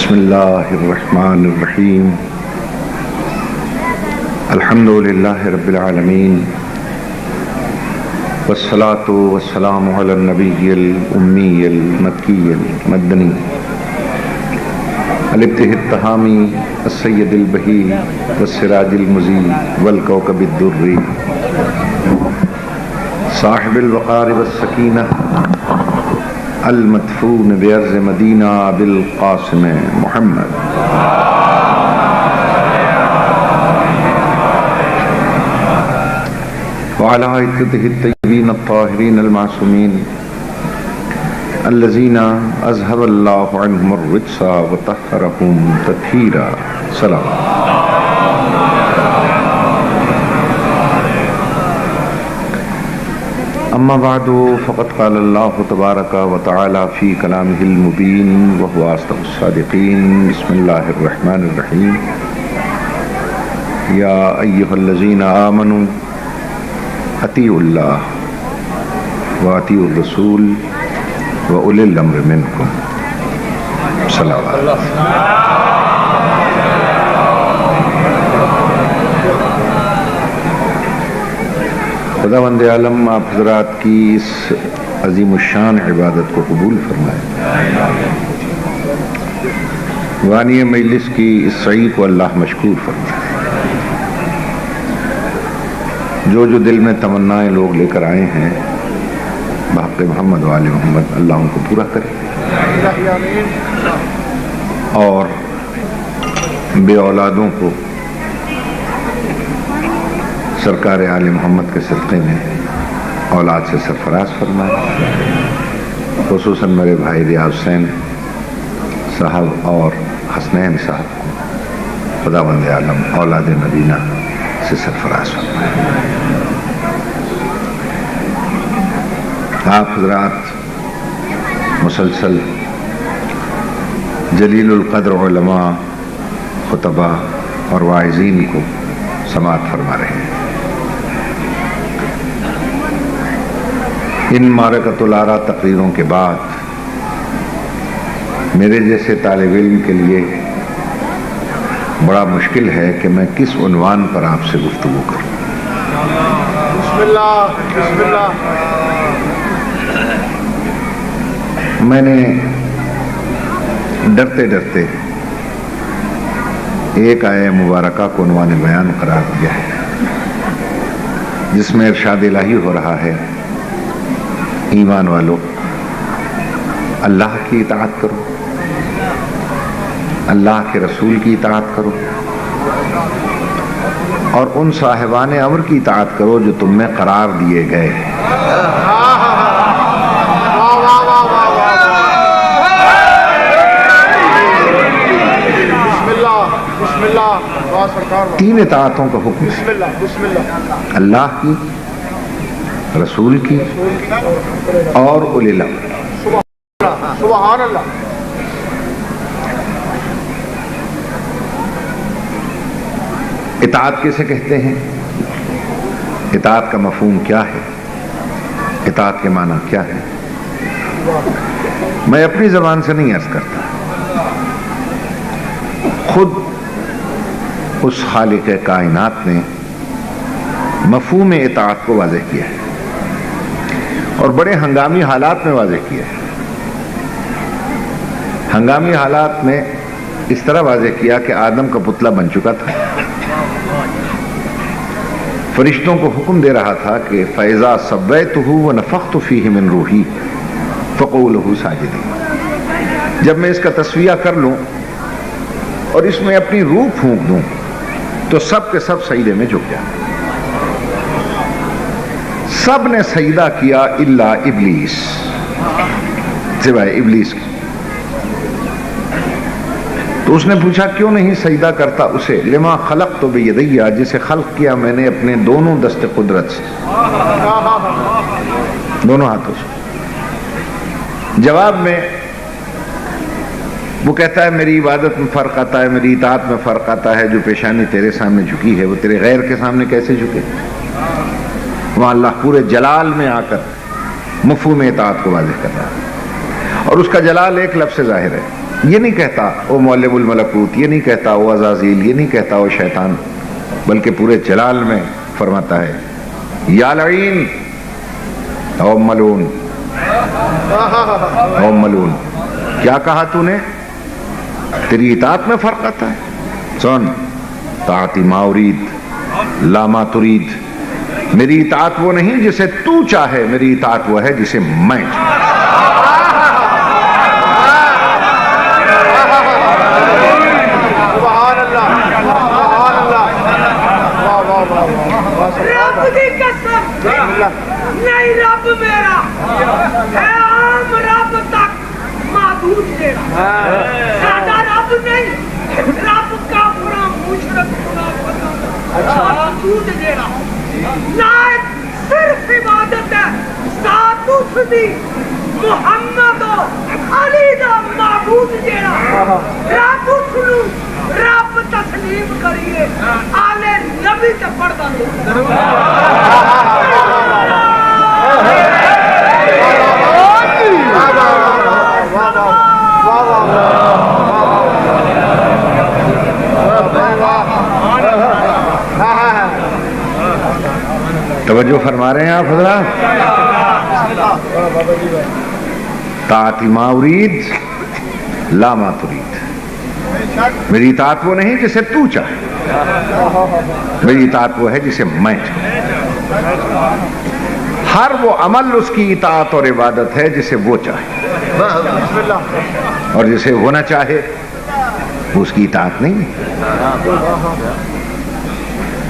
بسم اللہ الرحمن الرحیم الحمد للہ رب العالمین والصلاة والسلام علی النبی الامی المکی المدنی الابتہ التہامی السید البہی والسراج المضی والکوکب الدری صاحب الوقار والسکینہ المدفون بأرض مدینہ بالقاسم محمد وعلى عترته الطيبين الطاهرين المعصومين الذين أذهب الله عنهم الرجس وطهرهم تطهيرا صلوات. أما بعد فقد قال الله تبارك وتعالى في كلامه المبين وهو أصدق الصادقين. بسم الله الرحمن الرحيم. يا أيها الذين آمنوا اطیعوا اللہ واطیعوا الرسول وأولی الامر منکم. صلوات. خداوند عالم آپ حضرات کی اس عظیم الشان عبادت کو قبول فرمائے. وانی مجلس کی اس سعی کو اللہ مشکور فرمائے. جو دل میں تمنائیں لوگ لے کر آئے ہیں بحق محمد و آل محمد، اللہ ان کو پورا کرے اور بے اولادوں کو سرکار آل محمد کے صدقے میں اولاد سے سرفراز فرمائے. خصوصاً میرے بھائی ریاض حسین صاحب اور حسنین صاحب کو خداوند عالم اولاد مدینہ سے سرفراز فرمائے. آپ حضرات مسلسل جلیل القدر علماء، خطبہ اور واعظین کو سماعت فرما رہے ہیں. ان معرکۃ الآراء تقریروں کے بعد میرے جیسے طالب علم کے لیے بڑا مشکل ہے کہ میں کس عنوان پر آپ سے گفتگو کروں. بسم اللہ بسم اللہ. میں نے ڈرتے ڈرتے ایک آیہ مبارکہ کو عنوان بیان قرار دیا ہے جس میں ارشاد الہی ہو رہا ہے: ایمان والو، اللہ کی اطاعت کرو، اللہ کے رسول کی اطاعت کرو اور ان صاحبان امر کی اطاعت کرو جو تم میں قرار دیے گئے. تین اطاعتوں کا حکم ہے: اللہ کی، رسول کی اور اولی الامر. سبحان اللہ. اطاعت کیسے کہتے ہیں؟ اطاعت کا مفہوم کیا ہے؟ اطاعت کے معنی کیا ہے؟ میں اپنی زبان سے نہیں عرض کرتا، خود اس خالق کائنات نے مفہوم اطاعت کو واضح کیا ہے اور بڑے ہنگامی حالات میں واضح کیا ہے. ہنگامی حالات میں اس طرح واضح کیا کہ آدم کا پتلا بن چکا تھا، فرشتوں کو حکم دے رہا تھا کہ فَإِذَا سَوَّيْتُهُ وَنَفَخْتُ فِيهِ مِنْ رُوحِي فَقُعُوا لَهُ سَاجِدِينَ. جب میں اس کا تسویہ کر لوں اور اس میں اپنی روح پھونک دوں تو سب کے سب سجدے میں جھک جائیں. سب نے سجدہ کیا الا ابلیس، سوائے ابلیس کی. تو اس نے پوچھا کیوں نہیں سجدہ کرتا اسے؟ لما خلقت بیدیا، جسے خلق کیا میں نے اپنے دونوں دست قدرت سے، دونوں ہاتھوں سے. جواب میں وہ کہتا ہے میری عبادت میں فرق آتا ہے، میری اطاعت میں فرق آتا ہے. جو پیشانی تیرے سامنے جھکی ہے وہ تیرے غیر کے سامنے کیسے جھکے؟ وہاں اللہ پورے جلال میں آ کر مفہوم اطاعت کو واضح کر رہا ہے اور اس کا جلال ایک لفظ سے ظاہر ہے. یہ نہیں کہتا او مولب الملکوت، یہ نہیں کہتا او عزازیل، یہ نہیں کہتا او شیطان، بلکہ پورے جلال میں فرماتا ہے یا لعین او ملعون، او ملعون۔ کیا کہا تو نے؟ تیری اطاعت میں فرق آتا ہے۔ سن، طاعتی ما ارید لا ما ترید، میری اطاعت وہ نہیں جسے تو چاہے، میری اطاعت وہ ہے جسے میں چاہوں۔ سبحان اللہ، سبحان اللہ، واہ واہ واہ، رب کی قسم نہیں، رب میرا ہے عام رب تک محدود ہے، سادہ رب نہیں، رب کافراں مشرک خدا محدود ہے، نہ صرف عبادت ہے، ساتھ اس دی محمد و علی دا معبود جیڑا رب اس نو رب تسلیم کریے، آلے نبی تے پڑھدا توجہ فرما رہے ہیں آپ حضرات؟ طاعت ما ارید لا ما ترید، میری اطاعت وہ نہیں جسے تو چاہے، میری اطاعت وہ ہے جسے میں چاہوں۔ ہر وہ عمل اس کی اطاعت اور عبادت ہے جسے وہ چاہے، اور جسے وہ نہ چاہے وہ اس کی اطاعت نہیں ہے۔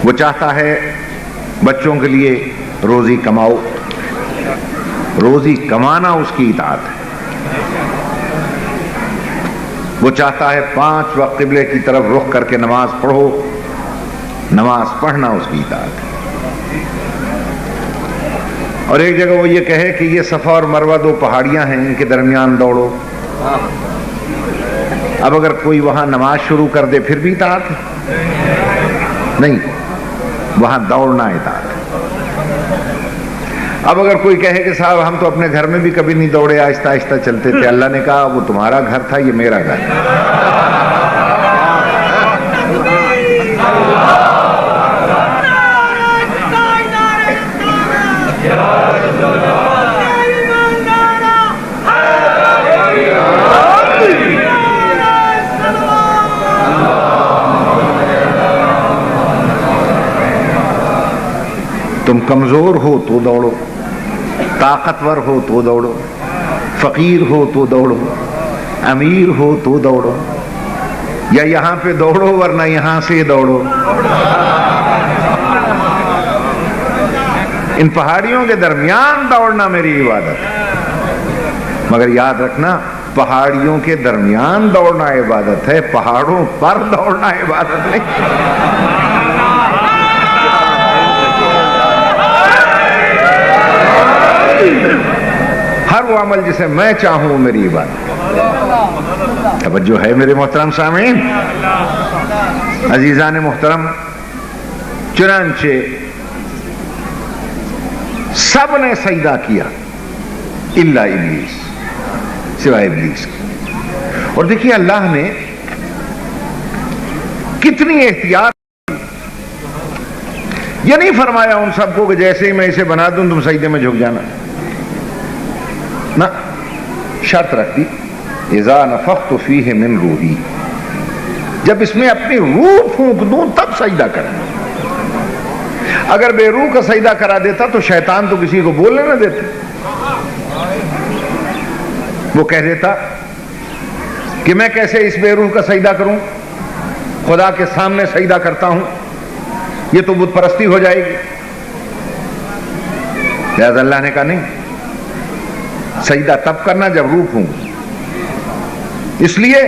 وہ چاہتا ہے بچوں کے لیے روزی کماؤ، روزی کمانا اس کی اطاعت ہے۔ وہ چاہتا ہے 5 وقت قبلے کی طرف رخ کر کے نماز پڑھو، نماز پڑھنا اس کی اطاعت ہے۔ اور ایک جگہ وہ یہ کہے کہ یہ صفا اور مروہ 2 پہاڑیاں ہیں، ان کے درمیان دوڑو۔ اب اگر کوئی وہاں نماز شروع کر دے پھر بھی اطاعت ہے؟ نہیں، وہاں دوڑنا اطاعت ہے۔ اب اگر کوئی کہے کہ صاحب ہم تو اپنے گھر میں بھی کبھی نہیں دوڑے، آہستہ آہستہ چلتے تھے، اللہ نے کہا وہ تمہارا گھر تھا، یہ میرا گھر ہے۔ تم کمزور ہو تو دوڑو، طاقتور ہو تو دوڑو، فقیر ہو تو دوڑو، امیر ہو تو دوڑو، یا یہاں پہ دوڑو ورنہ یہاں سے دوڑو۔ ان پہاڑیوں کے درمیان دوڑنا میری عبادت ہے، مگر یاد رکھنا پہاڑیوں کے درمیان دوڑنا عبادت ہے، پہاڑوں پر دوڑنا عبادت نہیں۔ ہر وہ عمل جسے میں چاہوں میری عبادت۔ توجہ ہے میرے محترم سامعین، عزیزان محترم، چنانچہ سب نے سجدہ کیا الا ابلیس، سوائے ابلیس کے۔ اور دیکھیے اللہ نے کتنی احتیاط، یہ نہیں فرمایا ان سب کو کہ جیسے ہی میں اسے بنا دوں تم سجدے میں جھک جانا، نہ، شرط رکھ دی اذا نفخت فیہ من روحی، جب اس میں اپنی روح پھونک دوں تب سجدہ کریں۔ اگر بے روح کا سجدہ کرا دیتا تو شیطان تو کسی کو بولنے نہ دیتا، وہ کہہ دیتا کہ میں کیسے اس بے روح کا سجدہ کروں، خدا کے سامنے سجدہ کرتا ہوں، یہ تو بت پرستی ہو جائے گی۔ لہذا اللہ نے کہا نہیں، سجدہ تب کرنا جب روح پھونک، اس لیے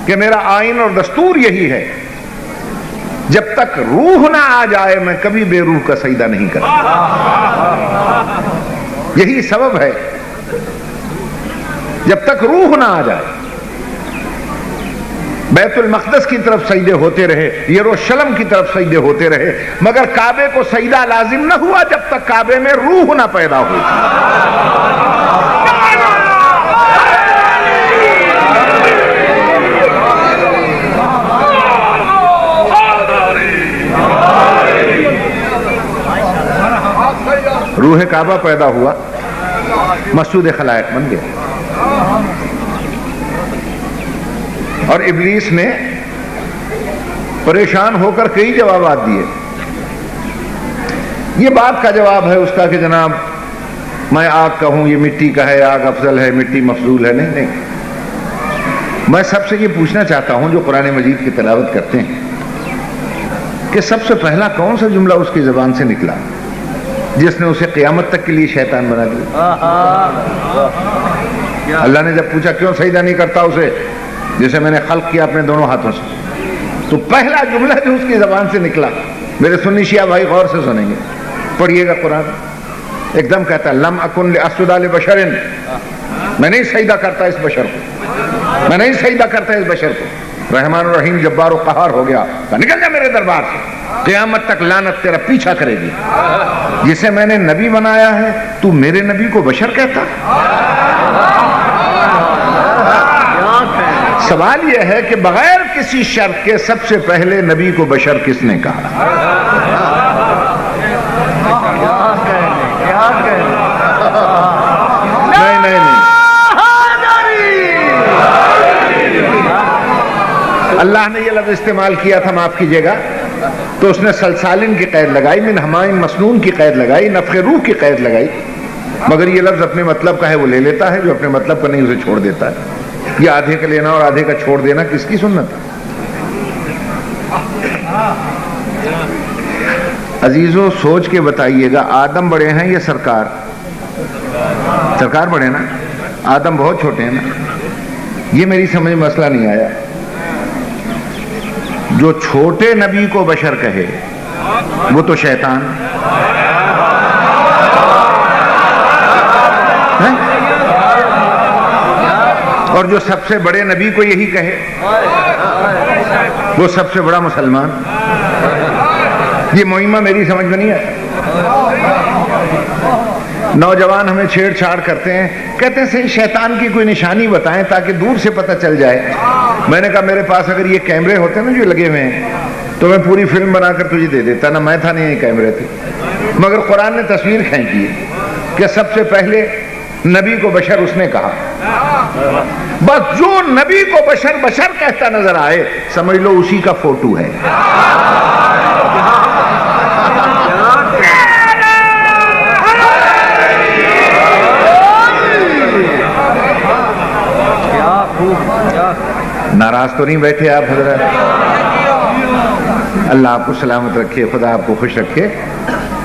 کہ میرا آئین اور دستور یہی ہے، جب تک روح نہ آ جائے میں کبھی بے روح کا سجدہ نہیں کرتا۔ یہی سبب ہے، جب تک روح نہ آ جائے۔ بیت المقدس کی طرف سجدے ہوتے رہے، یروشلم کی طرف سجدے ہوتے رہے، مگر کعبے کو سجدہ لازم نہ ہوا جب تک کعبے میں روح نہ پیدا ہوئی۔ کعبہ پیدا ہوا، مسجد خلائق بن گیا، اور ابلیس نے پریشان ہو کر کئی جوابات دیے۔ یہ بات کا جواب ہے اس کا کہ جناب میں آگ کا ہوں، یہ مٹی کا ہے، آگ افضل ہے، مٹی مفضول ہے۔ نہیں نہیں، میں سب سے یہ پوچھنا چاہتا ہوں جو قرآن مجید کی تلاوت کرتے ہیں کہ سب سے پہلا کون سا جملہ اس کی زبان سے نکلا جس نے اسے قیامت تک کے لیے شیطان بنا دیا؟ اللہ نے جب پوچھا کیوں سجدہ نہیں کرتا اسے جسے میں نے خلق کیا اپنے دونوں ہاتھوں سے، تو پہلا جملہ جو اس کی زبان سے نکلا، میرے سنی شیعہ بھائی غور سے سنیں گے، پڑھیے گا قرآن، ایک دم کہتا ہے لم اکن لاسجد لبشر، میں نہیں سجدہ کرتا اس بشر کو، میں نہیں سجدہ کرتا اس بشر کو۔ رحمان الرحیم جبار و قہار ہو گیا، نکل جا میرے دربار سے، قیامت تک لعنت تیرا پیچھا کرے گی، جسے میں نے نبی بنایا ہے تو میرے نبی کو بشر کہتا؟ سوال یہ ہے کہ بغیر کسی شرط کے سب سے پہلے نبی کو بشر کس نے کہا؟ نہیں نہیں نہیں، اللہ نے یہ لفظ استعمال کیا تھا، معاف کیجئے گا، تو اس نے سلسالن کی قید لگائی، من حمائم مسنون کی قید لگائی، نفخ روح کی قید لگائی، مگر یہ لفظ اپنے مطلب کا ہے وہ لے لیتا ہے، جو اپنے مطلب کا نہیں اسے چھوڑ دیتا ہے۔ یہ آدھے کا لینا اور آدھے کا چھوڑ دینا کس کی سنت ہے؟ عزیزوں سوچ کے بتائیے گا، آدم بڑے ہیں یا سرکار؟ سرکار بڑے نا، آدم بہت چھوٹے ہیں نا۔ یہ میری سمجھ میں مسئلہ نہیں آیا۔ جو چھوٹے نبی کو بشر کہے وہ تو شیطان ہے، اور جو سب سے بڑے نبی کو یہی کہے وہ سب سے بڑا مسلمان۔ یہ مہمہ میری سمجھ میں نہیں ہے۔ نوجوان ہمیں چھیڑ چھاڑ کرتے ہیں، کہتے ہیں صحیح شیطان کی کوئی نشانی بتائیں تاکہ دور سے پتہ چل جائے۔ میں نے کہا میرے پاس اگر یہ کیمرے ہوتے نا جو لگے ہوئے ہیں تو میں پوری فلم بنا کر تجھے دے دیتا نا، میں تھا نہیں، یہ کیمرے تھے، مگر قرآن نے تصویر کھینچی ہے کہ سب سے پہلے نبی کو بشر اس نے کہا۔ بس جو نبی کو بشر بشر کہتا نظر آئے سمجھ لو اسی کا فوٹو ہے۔ ناراض تو نہیں بیٹھے آپ حضرات؟ اللہ آپ کو سلامت رکھے، خدا آپ کو خوش رکھے۔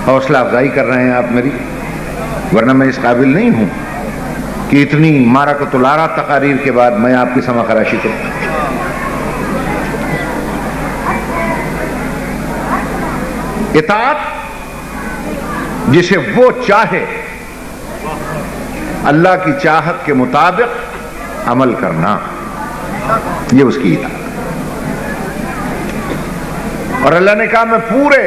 حوصلہ افزائی کر رہے ہیں آپ میری، ورنہ میں اس قابل نہیں ہوں کہ اتنی مارکۃ الارا تقاریر کے بعد میں آپ کی سما خراشی کروں۔ اطاعت جسے وہ چاہے، اللہ کی چاہت کے مطابق عمل کرنا، یہ اس کی اطاعت۔ اور اللہ نے کہا میں پورے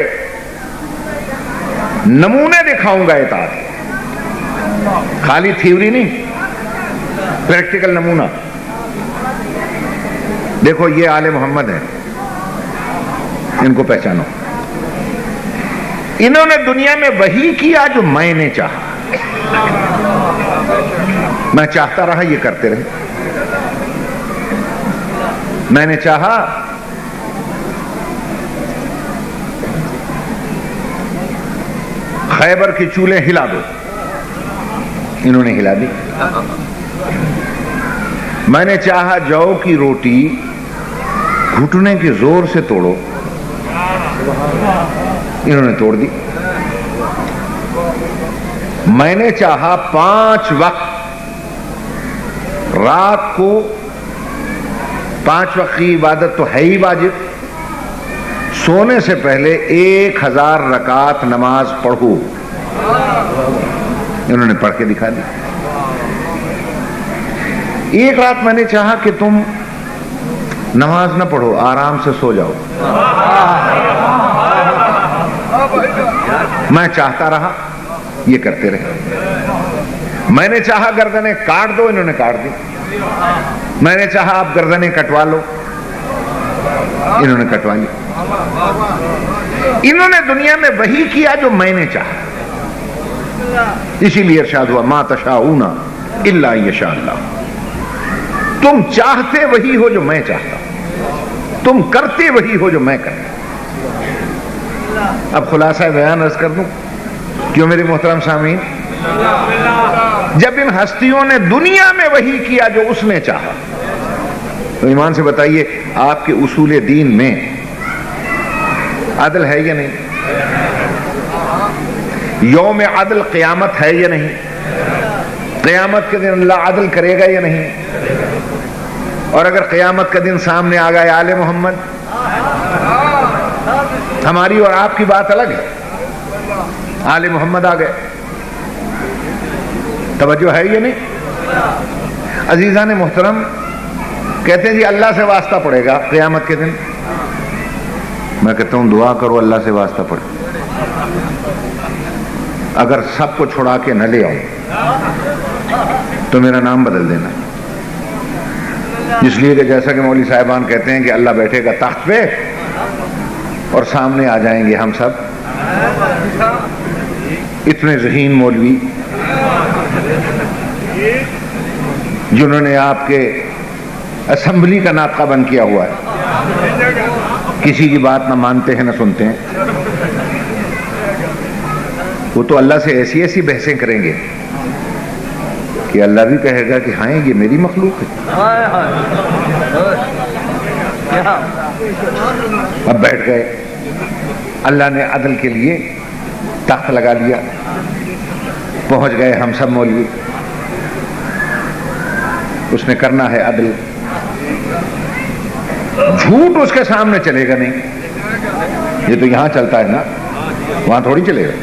نمونے دکھاؤں گا اطاعت، خالی تھیوری نہیں، پریکٹیکل نمونہ۔ دیکھو یہ آل محمد ہیں، ان کو پہچانو، انہوں نے دنیا میں وہی کیا جو میں نے چاہا، میں چاہتا رہا یہ کرتے رہے، میں نے چاہا خیبر کی چولیں ہلا دو، انہوں نے ہلا دی، میں نے چاہا جو کی روٹی گھٹنے کے زور سے توڑو، انہوں نے توڑ دی، میں نے چاہا 5 وقت رات کو 5 وقت کی عبادت تو ہے ہی واجب، سونے سے پہلے 1000 رکعت نماز پڑھو، انہوں نے پڑھ کے دکھا دی۔ ایک رات میں نے چاہا کہ تم نماز نہ پڑھو، آرام سے سو جاؤ، میں چاہتا رہا یہ کرتے رہے، میں نے چاہا گردنیں کاٹ دو، انہوں نے کاٹ دی، میں نے چاہا آپ گردنیں کٹوا لو، انہوں نے کٹوا لی۔ انہوں نے دنیا میں وہی کیا جو میں نے چاہا۔ اسی لیے ارشاد ہوا ما تشاؤون الا ان یشاء اللہ، تم چاہتے وہی ہو جو میں چاہتا ہوں، تم کرتے وہی ہو جو میں کرتا ہوں۔ اب خلاصہ بیان عرض کر دوں کیوں میرے محترم سامعین، جب ان ہستیوں نے دنیا میں وہی کیا جو اس نے چاہا، تو ایمان سے بتائیے آپ کے اصول دین میں عدل ہے یا نہیں؟ یوم عدل قیامت ہے یا نہیں؟ قیامت کے دن اللہ عدل کرے گا یا نہیں؟ اور اگر قیامت کا دن سامنے آ گیا آل محمد، ہماری اور آپ کی بات الگ ہے، آل محمد آ گئے، توجہ ہے یا نہیں؟ عزیزان محترم، کہتے ہیں جی اللہ سے واسطہ پڑے گا قیامت کے دن، میں کہتا ہوں دعا کرو اللہ سے واسطہ پڑے، اگر سب کو چھڑا کے نہ لے آؤ تو میرا نام بدل دینا، اس لیے کہ جیسا کہ مولوی صاحبان کہتے ہیں کہ اللہ بیٹھے گا تخت پہ اور سامنے آ جائیں گے ہم سب، اتنے ذہین مولوی جنہوں نے آپ کے اسمبلی کا ناطقہ بند کیا ہوا ہے، کسی کی بات نہ مانتے ہیں نہ سنتے ہیں، وہ تو اللہ سے ایسی ایسی بحثیں کریں گے کہ اللہ بھی کہے گا کہ ہاں یہ میری مخلوق ہے۔ اب بیٹھ گئے، اللہ نے عدل کے لیے تخت لگا دیا، پہنچ گئے ہم سب مولوی، اس نے کرنا ہے عدل، جھوٹ اس کے سامنے چلے گا نہیں، یہ تو یہاں چلتا ہے نا، وہاں تھوڑی چلے گا۔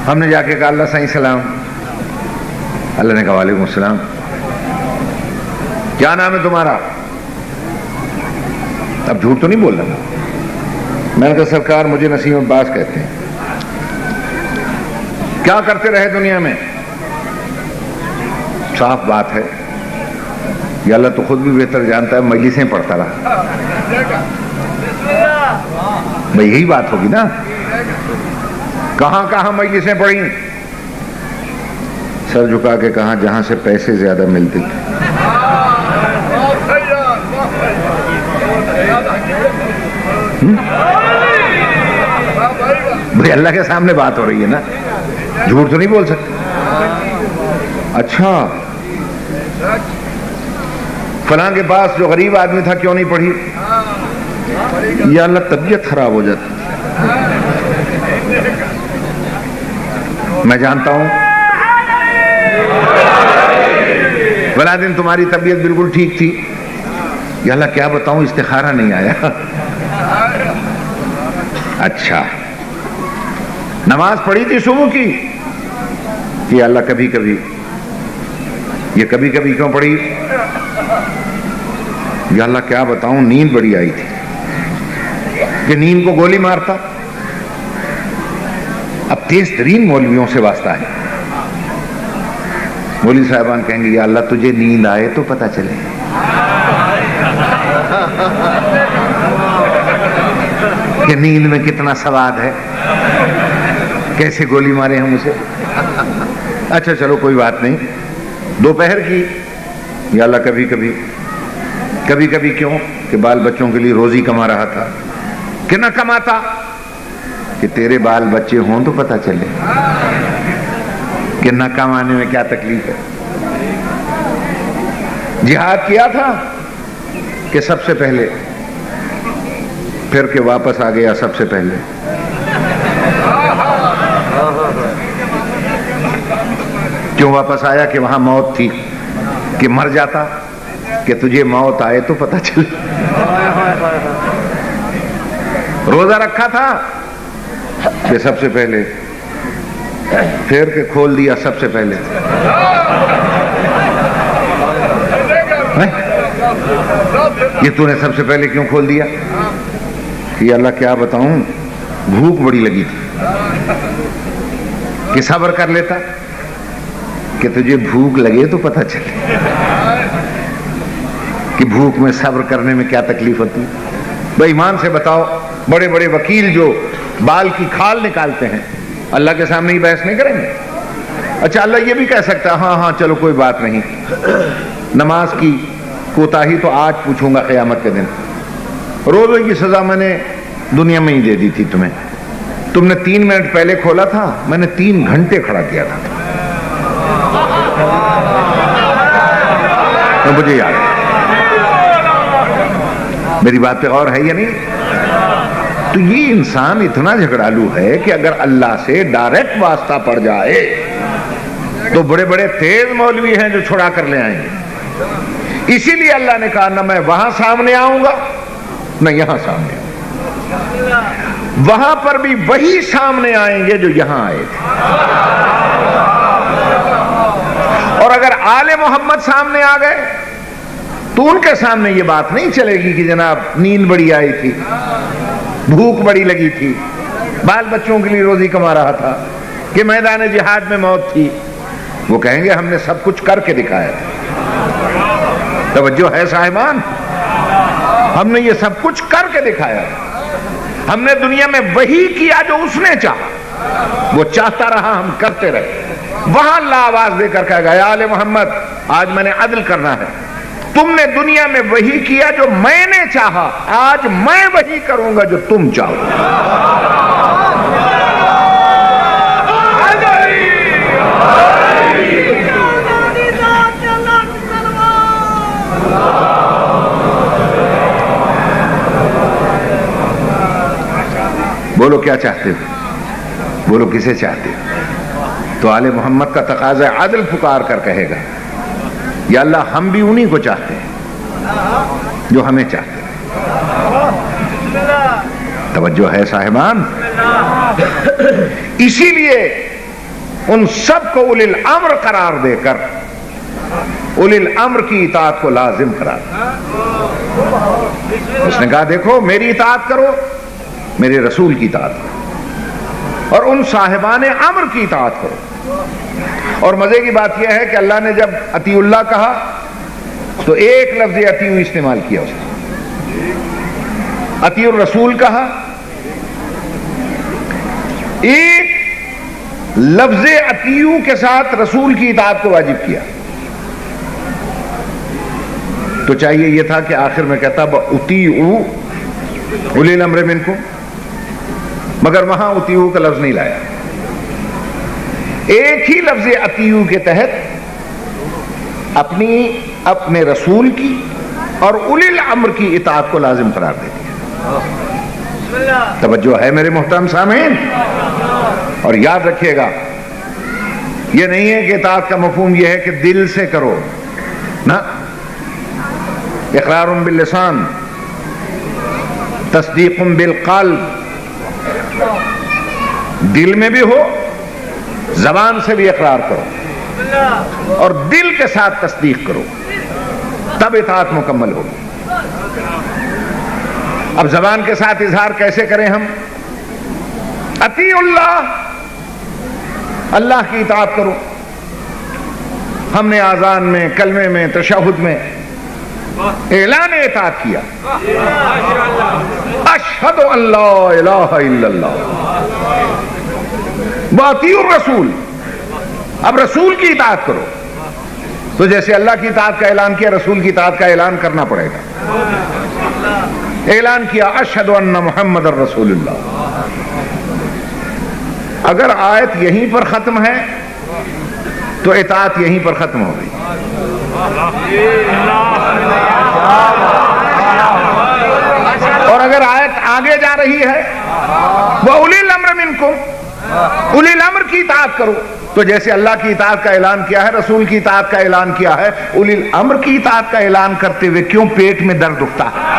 ہم نے جا کے کہا اللہ سائیں سلام، اللہ نے کہا وعلیکم السلام، کیا نام ہے تمہارا؟ اب جھوٹ تو نہیں بول رہا، میں نے کہا سرکار مجھے نسیم عباس کہتے ہیں، کیا کرتے رہے دنیا میں؟ صاف بات ہے، یا اللہ تو خود بھی بہتر جانتا ہے، مجلسیں پڑھتا رہا، بھئی یہی بات ہوگی نا، کہاں کہاں مجلسیں پڑھیں؟ سر جھکا کے کہاں جہاں سے پیسے زیادہ ملتے تھے۔ بھئی اللہ کے سامنے بات ہو رہی ہے نا، جھوٹ تو نہیں بول سکتے۔ اچھا فلاں کے پاس جو غریب آدمی تھا کیوں نہیں پڑھی؟ یا اللہ طبیعت خراب ہو جاتی، میں جانتا ہوں فلاں دن تمہاری طبیعت بالکل ٹھیک تھی، یا اللہ کیا بتاؤں استخارہ نہیں آیا۔ اچھا نماز پڑھی تھی صبح کی؟ یا اللہ کبھی کبھی، یہ کبھی کبھی کیوں پڑھی؟ یا اللہ کیا بتاؤں نیند بڑی آئی تھی، کہ نیند کو گولی مارتا۔ اب تیز ترین مولویوں سے واسطہ ہے، مولوی صاحبان کہیں گے یا اللہ تجھے نیند آئے تو پتہ چلے، کہ نیند میں کتنا سواد ہے، کیسے گولی مارے ہم اسے۔ اچھا چلو کوئی بات نہیں، دوپہر کی، یا اللہ کبھی کبھی، کبھی کبھی کیوں؟ کہ بال بچوں کے لیے روزی کما رہا تھا، کہ نہ کماتا، کہ تیرے بال بچے ہوں تو پتہ چلے کہ نہ کمانے میں کیا تکلیف ہے۔ جہاد کیا تھا کہ سب سے پہلے، پھر کے واپس آ گیا سب سے پہلے۔ کیوں واپس آیا؟ کہ وہاں موت تھی، کہ مر جاتا، کہ تجھے موت آئے تو پتہ چلے۔ روزہ رکھا تھا کہ سب سے پہلے، پھر کے کھول دیا سب سے پہلے۔ یہ تو نے سب سے پہلے کیوں کھول دیا؟ کہ اللہ کیا بتاؤں بھوک بڑی لگی تھی، کہ صبر کر لیتا، کہ تجھے بھوک لگے تو پتہ چلے کہ بھوک میں صبر کرنے میں کیا تکلیف ہوتی۔ بھائی ایمان سے بتاؤ، بڑے بڑے وکیل جو بال کی کھال نکالتے ہیں اللہ کے سامنے ہی بحث نہیں کریں گے؟ اچھا اللہ یہ بھی کہہ سکتا ہے ہاں چلو کوئی بات نہیں، نماز کی کوتاہی تو آج پوچھوں گا قیامت کے دن، روزے کی سزا میں نے دنیا میں ہی دے دی تھی تمہیں، تم نے 3 منٹ پہلے کھولا تھا، میں نے 3 گھنٹے کھڑا کیا تھا، تو مجھے یاد ہے۔ میری بات پہ غور ہے یا نہیں؟ تو یہ انسان اتنا جھگڑالو ہے کہ اگر اللہ سے ڈائریکٹ واسطہ پڑ جائے تو بڑے بڑے تیز مولوی ہیں جو چھڑا کر لے آئیں گے۔ اسی لیے اللہ نے کہا نہ میں وہاں سامنے آؤں گا نہ یہاں سامنے آؤں گا، وہاں پر بھی وہی سامنے آئیں گے جو یہاں آئے تھے، اور اگر آل محمد سامنے آ گئے تو ان کے سامنے یہ بات نہیں چلے گی کہ جناب نیند بڑی آئی تھی، بھوک بڑی لگی تھی، بال بچوں کے لیے روزی کما رہا تھا، کہ میدان جہاد میں موت تھی۔ وہ کہیں گے ہم نے سب کچھ کر کے دکھایا تھا۔ توجہ ہے صاحبان، ہم نے یہ سب کچھ کر کے دکھایا، ہم نے دنیا میں وہی کیا جو اس نے چاہا، وہ چاہتا رہا ہم کرتے رہے۔ وہاں اللہ آواز دے کر کہے گا یا آل محمد آج میں نے عدل کرنا ہے، تم نے دنیا میں وہی کیا جو میں نے چاہا، آج میں وہی کروں گا جو تم چاہو۔ بولو کیا چاہتے ہو، بولو کسے چاہتے ہو؟ تو آل محمد کا تقاضا عدل پکار کر کہے گا یا اللہ ہم بھی انہی کو چاہتے ہیں جو ہمیں چاہتے ہیں۔ توجہ ہے صاحبان، اسی لیے ان سب کو اولی الامر قرار دے کر اولی الامر کی اطاعت کو لازم قرار دیا۔ اس نے کہا دیکھو میری اطاعت کرو، میرے رسول کی اطاعت کرو، اور ان صاحبان امر کی اطاعت کرو۔ اور مزے کی بات یہ ہے کہ اللہ نے جب اطیع اللہ کہا تو ایک لفظ اطیع استعمال کیا اس نے، اطیع الرسول کہا ایک لفظ اطیع کے ساتھ رسول کی اطاعت کو واجب کیا۔ تو چاہیے یہ تھا کہ آخر میں کہتا اطیعوا اولی الامر منکم، مگر وہاں اطیعوا کا لفظ نہیں لایا، ایک ہی لفظ اطیعوا کے تحت اپنے رسول کی اور اولی الامر کی اطاعت کو لازم قرار دے دیا۔ توجہ ہے میرے محترم سامعین، اور یاد رکھیے گا یہ نہیں ہے کہ اطاعت کا مفہوم یہ ہے کہ دل سے کرو، نہ، اقرار باللسان، تصدیق بالقلب، دل میں بھی ہو زبان سے بھی اقرار کرو اور دل کے ساتھ تصدیق کرو، تب اطاعت مکمل ہوگی۔ اب زبان کے ساتھ اظہار کیسے کریں ہم؟ اطیع اللہ، اللہ کی اطاعت کرو۔ ہم نے آذان میں، کلمے میں، تشہد میں اعلان اطاعت کیا، اشہد ان لا الہ الا اللہ واطیعوا الرسول، اب رسول کی اطاعت کرو۔ تو جیسے اللہ کی اطاعت کا اعلان کیا، رسول کی اطاعت کا اعلان کرنا پڑے گا۔ اعلان کیا اشہد ان محمد الرسول اللہ۔ اگر آیت یہیں پر ختم ہے تو اطاعت یہیں پر ختم ہو گئی۔ اور اگر آیت آگے جا رہی ہے وَأُولِي الْأَمْرِ مِنْكُمْ، اولی الامر کی اطاعت کرو، تو جیسے اللہ کی اطاعت کا اعلان کیا ہے، رسول کی اطاعت کا اعلان کیا ہے، اولی الامر کی اطاعت کا اعلان کرتے ہوئے کیوں پیٹ میں درد اٹھتا ہے؟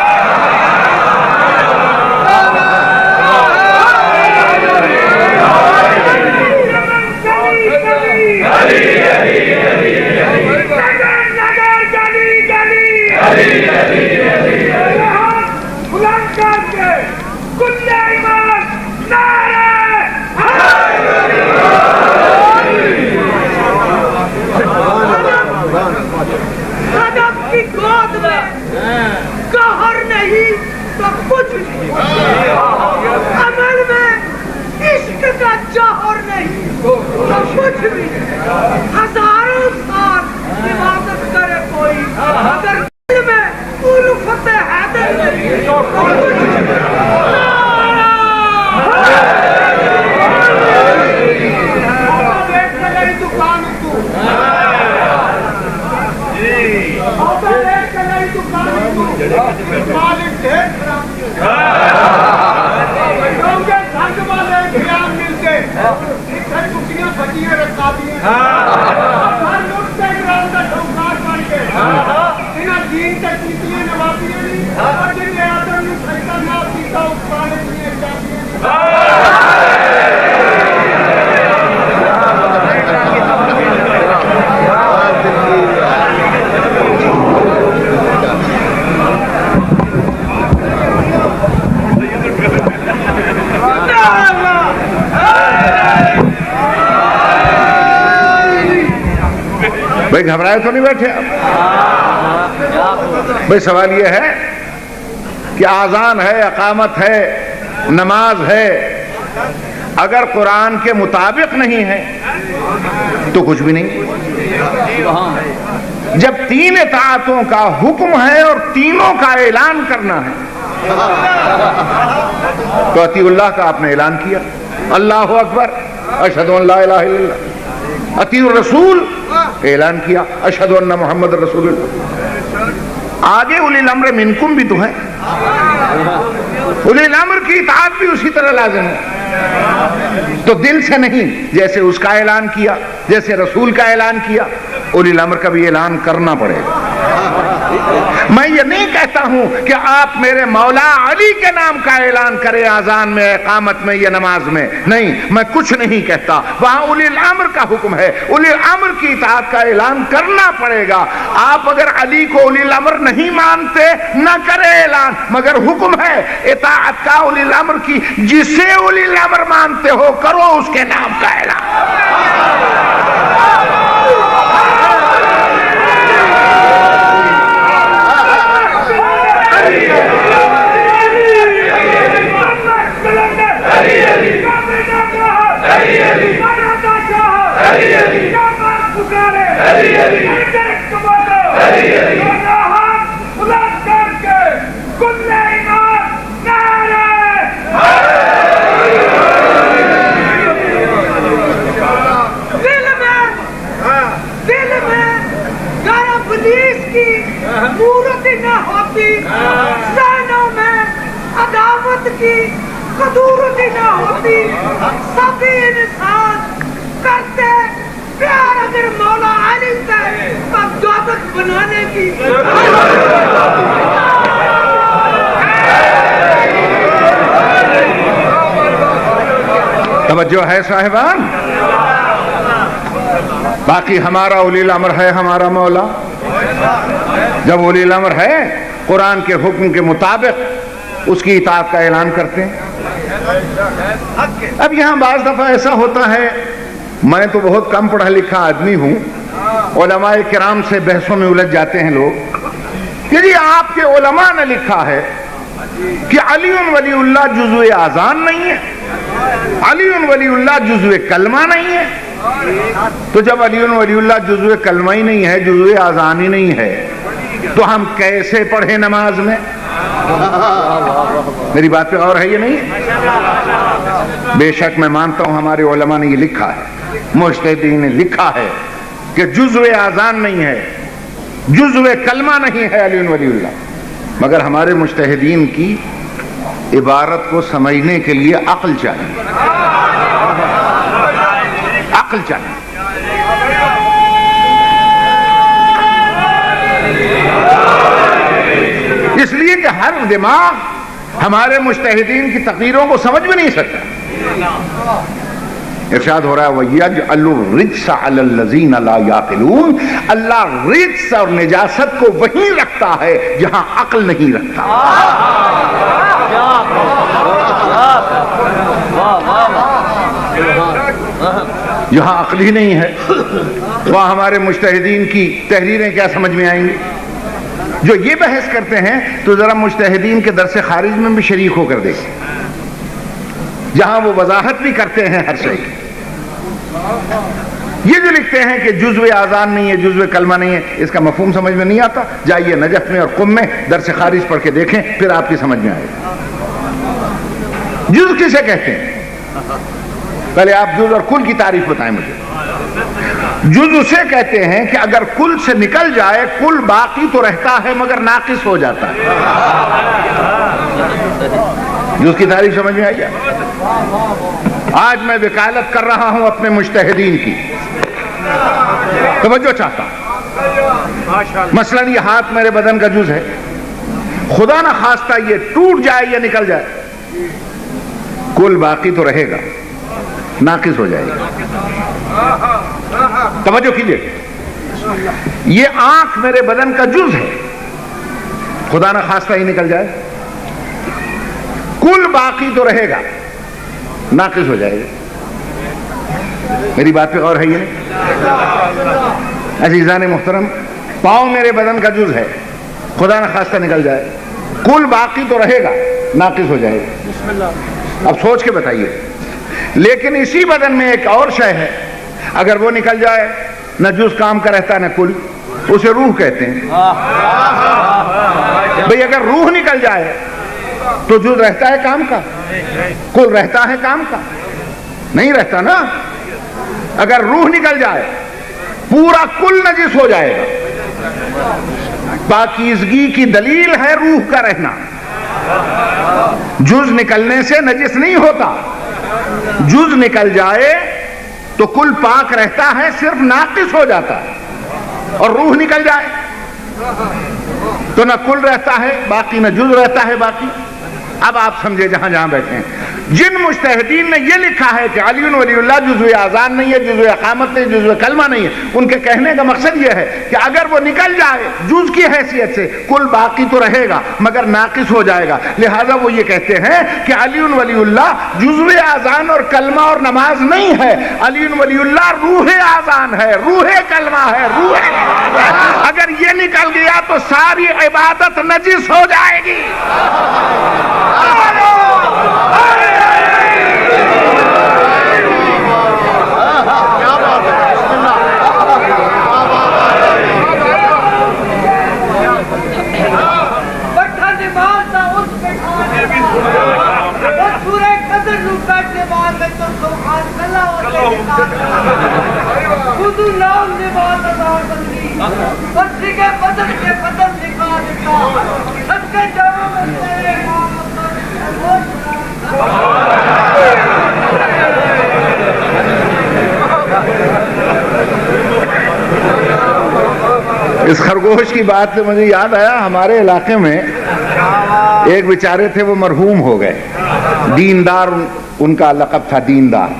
عمل میں عشق کا جوہر نہیں تو کچھ بھی ہزاروں سال عبادت کرے کوئی اگر دل میں الفت حیدر نہیں تو کچھ بھی بھائی گھبرائے تو نہیں بیٹھے آپ؟ بھائی سوال یہ ہے کہ آذان ہے، اقامت ہے، نماز ہے، اگر قرآن کے مطابق نہیں ہے تو کچھ بھی نہیں۔ جب تین اطاعتوں کا حکم ہے اور تینوں کا اعلان کرنا ہے تو اطیع اللہ کا آپ نے اعلان کیا، اللہ اکبر، اشہد ان لا الہ الا اللہ۔ اطیع الرسول اعلان کیا، اشہد ان محمد رسول اللہ۔ آگے اولی الامر منکم بھی تو ہے، اولی الامر کی اطاعت بھی اسی طرح لازم ہے، تو دل سے نہیں، جیسے اس کا اعلان کیا، جیسے رسول کا اعلان کیا، اولی الامر کا بھی اعلان کرنا پڑے گا۔ میں یہ نہیں کہتا ہوں کہ آپ میرے مولا علی کے نام کا اعلان کریں آذان میں، اقامت میں یا نماز میں، نہیں، میں کچھ نہیں کہتا، وہاں اولی الامر کا حکم ہے، اولی الامر کی اطاعت کا اعلان کرنا پڑے گا۔ آپ اگر علی کو اولی الامر نہیں مانتے نہ کرے اعلان، مگر حکم ہے اطاعت کا اولی الامر کی، جسے اولی الامر مانتے ہو کرو اس کے نام کا اعلان۔ قدورت نہ ہوتی، سبھی انسان کرتے پیار اگر مولا علی سے دوزخ بنانے کی۔ توجہ ہے صاحبان؟ باقی ہمارا اولی الامر ہے ہمارا مولا، جب اولی الامر ہے قرآن کے حکم کے مطابق اس کی اطاعت کا اعلان کرتے ہیں۔ اب یہاں بعض دفعہ ایسا ہوتا ہے، میں تو بہت کم پڑھا لکھا آدمی ہوں، علماء کرام سے بحثوں میں الجھ جاتے ہیں لوگ کہ جی آپ کے علماء نے لکھا ہے کہ علی ولی اللہ جزو آذان نہیں ہے، علی ولی اللہ جزو کلمہ نہیں ہے، تو جب علی ولی اللہ جزو کلمہ ہی نہیں ہے، جزو آذان ہی نہیں ہے، تو ہم کیسے پڑھیں نماز میں؟ میری بات پہ غور ہے یہ نہیں؟ بے شک میں مانتا ہوں ہمارے علماء نے یہ لکھا ہے، مجتہدین نے لکھا ہے کہ جزو آذان نہیں ہے، جزو کلمہ نہیں ہے علی ولی اللہ، مگر ہمارے مجتہدین کی عبارت کو سمجھنے کے لیے عقل چاہیے، عقل چاہیے۔ اس لیے کہ ہر دماغ ہمارے مجتہدین کی تقریروں کو سمجھ بھی نہیں سکتا۔ ارشاد ہو رہا ہے وَيَجْعَلُ الرِّجْسَ عَلَى الَّذِينَ لَا يَعْقِلُونَ، اللہ رجس اور نجاست کو وہیں رکھتا ہے جہاں عقل نہیں رکھتا۔ جہاں عقل ہی نہیں ہے وہاں ہمارے مجتہدین کی تحریریں کیا سمجھ میں آئیں گی؟ جو یہ بحث کرتے ہیں تو ذرا مجتہدین کے درس خارج میں بھی شریک ہو کر دیکھیں۔ جہاں وہ وضاحت بھی کرتے ہیں ہر شے کی. یہ جو لکھتے ہیں کہ جزو آذان نہیں ہے، جزو کلمہ نہیں ہے، اس کا مفہوم سمجھ میں نہیں آتا. جائیے نجف میں اور قم میں درس خارج پڑھ کے دیکھیں، پھر آپ کی سمجھ میں آئے گا. جز کسے کہتے ہیں؟ پہلے آپ جز اور کل کی تعریف بتائیں مجھے. جز اسے کہتے ہیں کہ اگر کل سے نکل جائے کل باقی تو رہتا ہے مگر ناقص ہو جاتا ہے. جز کی تعریف سمجھ میں آئی ہے؟ آج میں وکالت کر رہا ہوں اپنے مجتہدین کی، توجہ چاہتا ہوں. مثلا یہ ہاتھ میرے بدن کا جز ہے، خدا نہ خواستہ یہ ٹوٹ جائے یا نکل جائے، کل باقی تو رہے گا، ناقص ہو جائے گا. توجہ کیجئے، یہ آنکھ میرے بدن کا جز ہے، خدا نہ خواستہ ہی نکل جائے، کل باقی تو رہے گا، ناقص ہو جائے گا. میری بات پہ غور ہے یہ نہیں؟ عزیزان محترم، پاؤں میرے بدن کا جز ہے، خدا نہ خواستہ نکل جائے، کل باقی تو رہے گا، ناقص ہو جائے گا. اب سوچ کے بتائیے. لیکن اسی بدن میں ایک اور شے ہے، اگر وہ نکل جائے نہ جز کام کا رہتا نہ کل، اسے روح کہتے ہیں. بھئی اگر روح نکل جائے تو جز رہتا ہے کام کا، کل رہتا ہے کام کا؟ نہیں رہتا نا. اگر روح نکل جائے پورا کل نجس ہو جائے گا. پاکیزگی کی دلیل ہے روح کا رہنا. جز نکلنے سے نجس نہیں ہوتا، جز نکل جائے تو کل پاک رہتا ہے، صرف ناقص ہو جاتا ہے. اور روح نکل جائے تو نہ کل رہتا ہے باقی، نہ جز رہتا ہے باقی. اب آپ سمجھے جہاں جہاں بیٹھے ہیں. جن مجتہدین نے یہ لکھا ہے کہ علی ولی اللہ جزو آذان نہیں ہے، جزو اقامت نہیں، جزو کلمہ نہیں ہے، ان کے کہنے کا مقصد یہ ہے کہ اگر وہ نکل جائے جز کی حیثیت سے کل باقی تو رہے گا مگر ناقص ہو جائے گا. لہذا وہ یہ کہتے ہیں کہ علی ولی اللہ جزو آذان اور کلمہ اور نماز نہیں ہے، علی ولی اللہ روح آذان ہے، روح کلمہ ہے، روح. اگر یہ نکل گیا تو ساری عبادت نجس ہو جائے گی. اس خرگوش کی بات سے مجھے یاد آیا، ہمارے علاقے میں ایک بیچارے تھے، وہ مرحوم ہو گئے. دیندار ان کا لقب تھا، دیندار،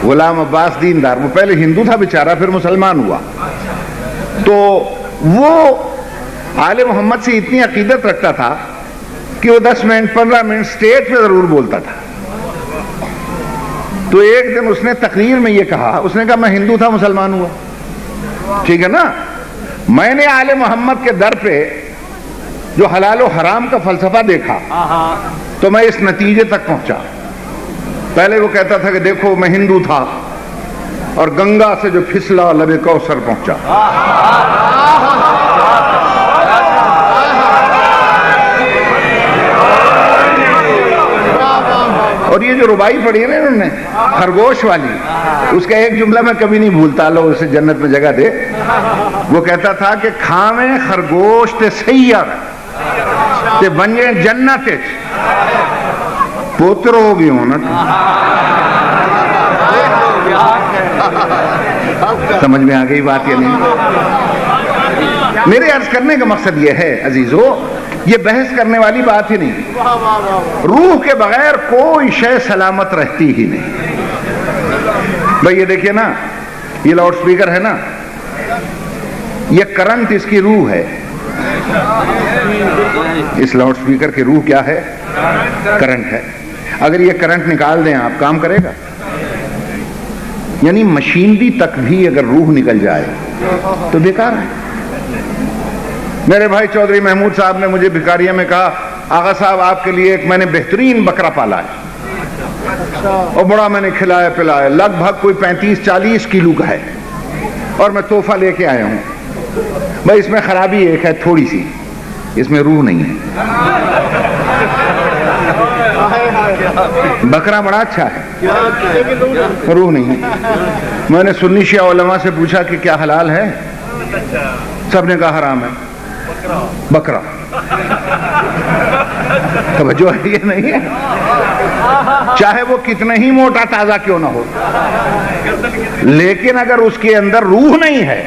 غلام عباس دیندار. وہ پہلے ہندو تھا بیچارہ، پھر مسلمان ہوا. تو وہ آل محمد سے اتنی عقیدت رکھتا تھا کہ وہ 10 منٹ 15 منٹ سٹیج پہ ضرور بولتا تھا. تو ایک دن اس نے تقریر میں یہ کہا، اس نے کہا میں ہندو تھا مسلمان ہوا. ٹھیک ہے نا. میں نے آل محمد کے در پہ جو حلال و حرام کا فلسفہ دیکھا تو میں اس نتیجے تک پہنچا. پہلے وہ کہتا تھا کہ دیکھو میں ہندو تھا اور گنگا سے جو پھسلا لبے کوثر پہنچا. اور یہ جو ربائی پڑھی ہے نا انہوں نے خرگوش والی، اس کا ایک جملہ میں کبھی نہیں بھولتا، اللہ اسے جنت میں جگہ دے. وہ کہتا تھا کہ کھاویں خرگوش تے سیر تے بنجے جنت پوتر ہو گئی ہوں نا. سمجھ میں آ گئی بات یا نہیں؟ میرے عرض کرنے کا مقصد یہ ہے عزیزو، یہ بحث کرنے والی بات ہی نہیں. روح کے بغیر کوئی شے سلامت رہتی ہی نہیں. بھئی یہ دیکھیے نا، یہ لاؤڈ سپیکر ہے نا، یہ کرنٹ اس کی روح ہے. اس لاؤڈ سپیکر کی روح کیا ہے؟ کرنٹ ہے. اگر یہ کرنٹ نکال دیں آپ، کام کرے گا؟ یعنی مشینری تک بھی اگر روح نکل جائے تو بیکار ہے. میرے بھائی چودھری محمود صاحب نے مجھے بھکاریہ میں کہا، آغا صاحب آپ کے لیے ایک میں نے بہترین بکرا پالا ہے. اور بڑا میں نے کھلایا پلایا، لگ بھگ کوئی 35-40 کلو کا ہے، اور میں تحفہ لے کے آیا ہوں۔ بھائی اس میں خرابی ایک ہے تھوڑی سی، اس میں روح نہیں ہے۔ بکرا بڑا اچھا ہے، روح نہیں ہے۔ میں نے سنی شیعہ علماء سے پوچھا کہ کیا حلال ہے؟ سب نے کہا حرام ہے بکرا۔ توجہ ہے یہ نہیں ہے، چاہے وہ کتنا ہی موٹا تازہ کیوں نہ ہو، لیکن اگر اس کے اندر روح نہیں ہے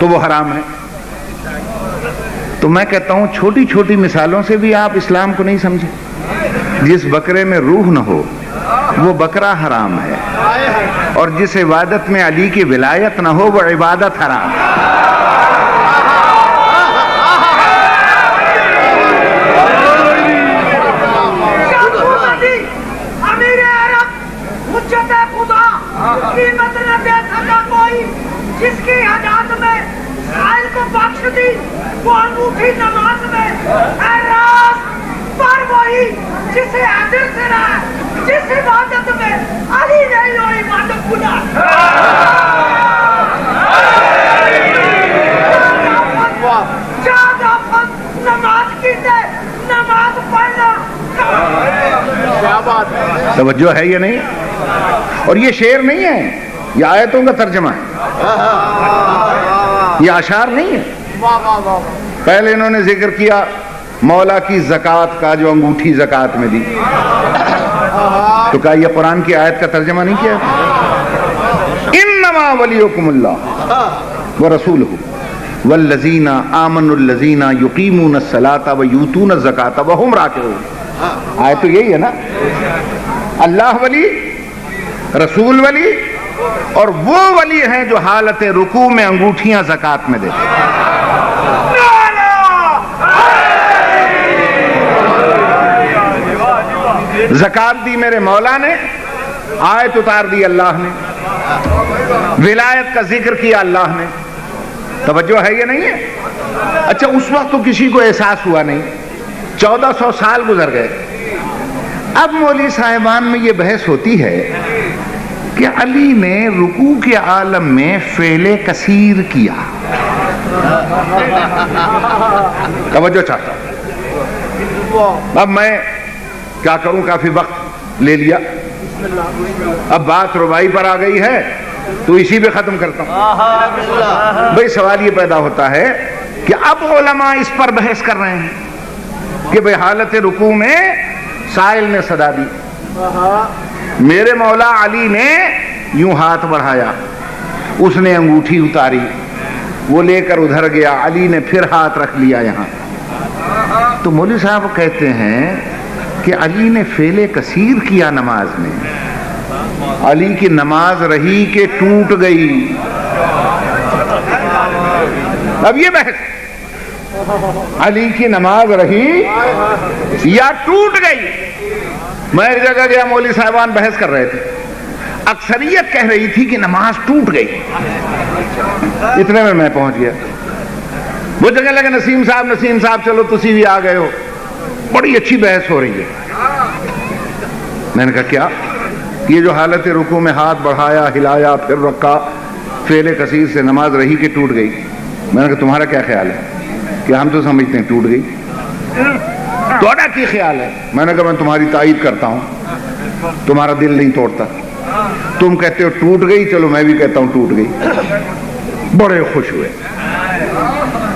تو وہ حرام ہے۔ تو میں کہتا ہوں چھوٹی چھوٹی مثالوں سے بھی آپ اسلام کو نہیں سمجھے۔ جس بکرے میں روح نہ ہو وہ بکرا حرام ہے، اور جس عبادت میں علی کی ولایت نہ ہو وہ عبادت حرام ہے۔ قیمت نہ دے سکا کوئی، جس کی حاجات میں سائل کو بخش دی، وہ انگوٹھی نماز میں اے راست پر وہی جسے حاضر سے رہا، جس عبادت میں علی نہیں ہو عبادت خدا۔ جاد آفت نماز کی دے، نماز پڑھنا۔ توجہ ہے یہ نہیں؟ اور یہ شعر نہیں ہے، یہ آیتوں کا ترجمہ ہے، یہ اشعار نہیں ہے۔ پہلے انہوں نے ذکر کیا مولا کی زکوٰۃ کا جو انگوٹھی زکوٰۃ میں دی، تو کہا یہ قرآن کی آیت کا ترجمہ نہیں کیا؟ انما ولیکم اللہ ورسولہ والذین آمنوا الذین یقیمون الصلاۃ ویؤتون الزکاۃ وہم راکعون۔ آیت تو یہی ہے نا، اللہ ولی، رسول ولی، اور وہ ولی ہیں جو حالت رکوع میں انگوٹھیاں زکوٰۃ میں دیتے ہیں۔ زکوٰۃ دی میرے مولا نے، آیت اتار دی اللہ نے، ولایت کا ذکر کیا اللہ نے۔ توجہ ہے یہ نہیں ہے؟ اچھا اس وقت تو کسی کو احساس ہوا نہیں، 1400 سال گزر گئے، اب مولوی صاحبان میں یہ بحث ہوتی ہے کہ علی نے رکوع کے عالم میں فعل کثیر کیا۔ توجہ چاہتا ہوں، اب میں کیا کروں، کافی وقت لے لیا، اب بات ربائی پر آ گئی ہے تو اسی پہ ختم کرتا ہوں۔ بھئی سوال یہ پیدا ہوتا ہے کہ اب علماء اس پر بحث کر رہے ہیں کہ بھئی حالت رکوع میں سائل نے صدا دی، میرے مولا علی نے یوں ہاتھ بڑھایا، اس نے انگوٹھی اتاری، وہ لے کر ادھر گیا، علی نے پھر ہاتھ رکھ لیا یہاں۔ تو مولوی صاحب کہتے ہیں کہ علی نے فعل کثیر کیا نماز میں، علی کی نماز رہی کہ ٹوٹ گئی؟ اب یہ بحث، علی کی نماز رہی یا ٹوٹ گئی؟ میں ایک جگہ گیا، مولوی صاحبان بحث کر رہے تھے، اکثریت کہہ رہی تھی کہ نماز ٹوٹ گئی، اتنے میں میں پہنچ گیا۔ وہ جگہ لگا نسیم صاحب چلو تسی بھی آ گئے ہو، بڑی اچھی بحث ہو رہی ہے۔ میں نے کہا کیا؟ یہ جو حالت رکوع میں ہاتھ بڑھایا، ہلایا، پھر رکھا، فعل کثیر سے نماز رہی کہ ٹوٹ گئی؟ میں نے کہا تمہارا کیا خیال ہے؟ کہ ہم تو سمجھتے ہیں ٹوٹ گئی، تمہارا کی خیال ہے؟ میں نے کہا میں تمہاری تائید کرتا ہوں، تمہارا دل نہیں توڑتا، تم کہتے ہو ٹوٹ گئی، چلو میں بھی کہتا ہوں ٹوٹ گئی۔ بڑے خوش ہوئے،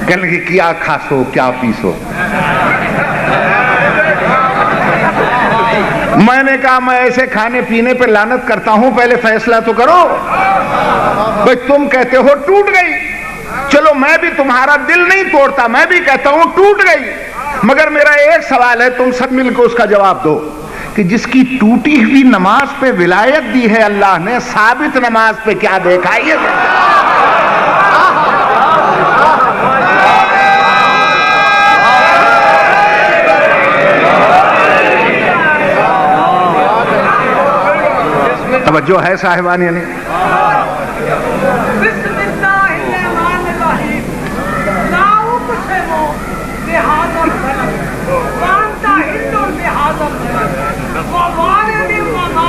کہنے کہ کیا کھاسو کیا پیسو۔ میں نے کہا میں ایسے کھانے پینے پہ لعنت کرتا ہوں، پہلے فیصلہ تو کرو۔ بھئی تم کہتے ہو ٹوٹ گئی، چلو میں بھی تمہارا دل نہیں توڑتا، میں بھی کہتا ہوں ٹوٹ گئی، مگر میرا ایک سوال ہے، تم سب مل کے اس کا جواب دو کہ جس کی ٹوٹی ہوئی نماز پہ ولایت دی ہے اللہ نے، ثابت نماز پہ کیا دیکھا؟ یہ توجہ ہے صاحبان؟ یعنی بسم اللہ الرحمن الرحیم، لاؤ کسمو بہذا البلد وانت ہند بہذا البلد ووالد وما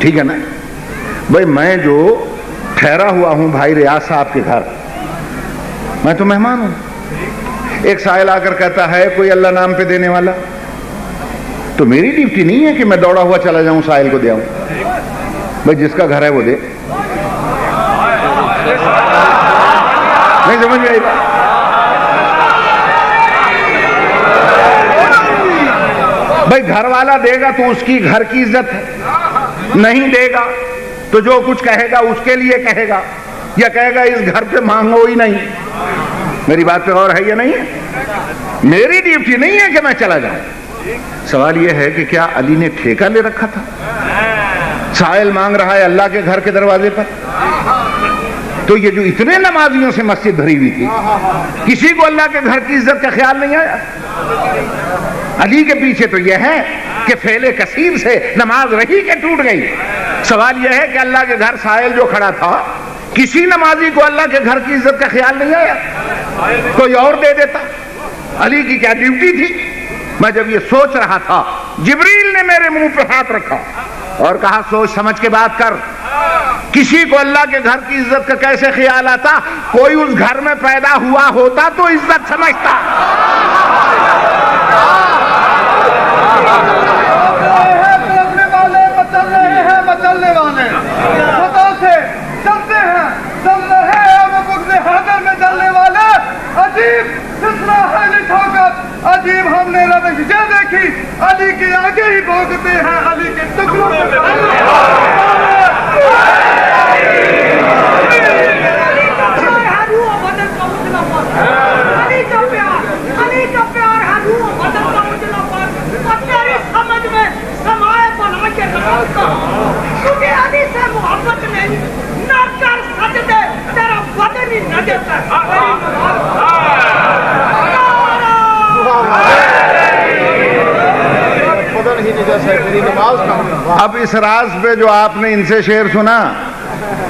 ٹھیک ہے نا بھائی؟ میں جو ٹھہرا ہوا ہوں بھائی ریاض صاحب کے گھر، میں تو مہمان ہوں. ایک سائل آ کر کہتا ہے کوئی اللہ نام پہ دینے والا، تو میری ڈیوٹی نہیں ہے کہ میں دوڑا ہوا چلا جاؤں سائل کو دے آؤں. بھائی جس کا گھر ہے وہ دے. نہیں سمجھ میں آئی بات؟ بھائی گھر والا دے گا تو اس کی گھر کی عزت ہے، نہیں دے گا تو جو کچھ کہے گا اس کے لیے کہے گا، یا کہے گا اس گھر پہ مانگو ہی نہیں. میری بات پہ غور ہے یا نہیں ہے؟ میری ڈیوٹی نہیں ہے کہ میں چلا جاؤں. سوال یہ ہے کہ کیا علی نے ٹھیکہ لے رکھا تھا؟ سائل مانگ رہا ہے اللہ کے گھر کے دروازے پر، تو یہ جو اتنے نمازیوں سے مسجد بھری ہوئی تھی، کسی کو اللہ کے گھر کی عزت کا خیال نہیں آیا؟ علی کے پیچھے تو یہ ہے کہ فعل کثیر سے نماز رہی کہ ٹوٹ گئی. سوال یہ ہے کہ اللہ کے گھر سائل جو کھڑا تھا، کسی نمازی کو اللہ کے گھر کی عزت کا خیال نہیں آیا؟ کوئی اور دے دیتا. علی کی کیا ڈیوٹی تھی؟ میں جب یہ سوچ رہا تھا، جبریل نے میرے منہ پہ ہاتھ رکھا اور کہا سوچ سمجھ کے بات کر. کسی کو اللہ کے گھر کی عزت کا کیسے خیال آتا؟ کوئی اس گھر میں پیدا ہوا ہوتا تو عزت سمجھتا. چلنے والے خدا سے چلتے ہیں، چل رہے ہیں وہ بغض حیدر میں چلنے والے. عجیب سلسلہ ہے لکھا کر، عجیب ہم نے روش یہ دیکھی، علی کے آگے ہی بھوگتے ہیں، علی کے ٹکڑوں سے علی کا پیار ہرو بدل کا اجلا پر اور تیری سمجھ میں سمائے بنا کے رکھتا. کیونکہ علی سے محبت نہیں نہ کر سجدے، تیرا بدن ہی نہ دیتا ہے. اب اس راز پہ جو آپ نے ان سے شعر سنا،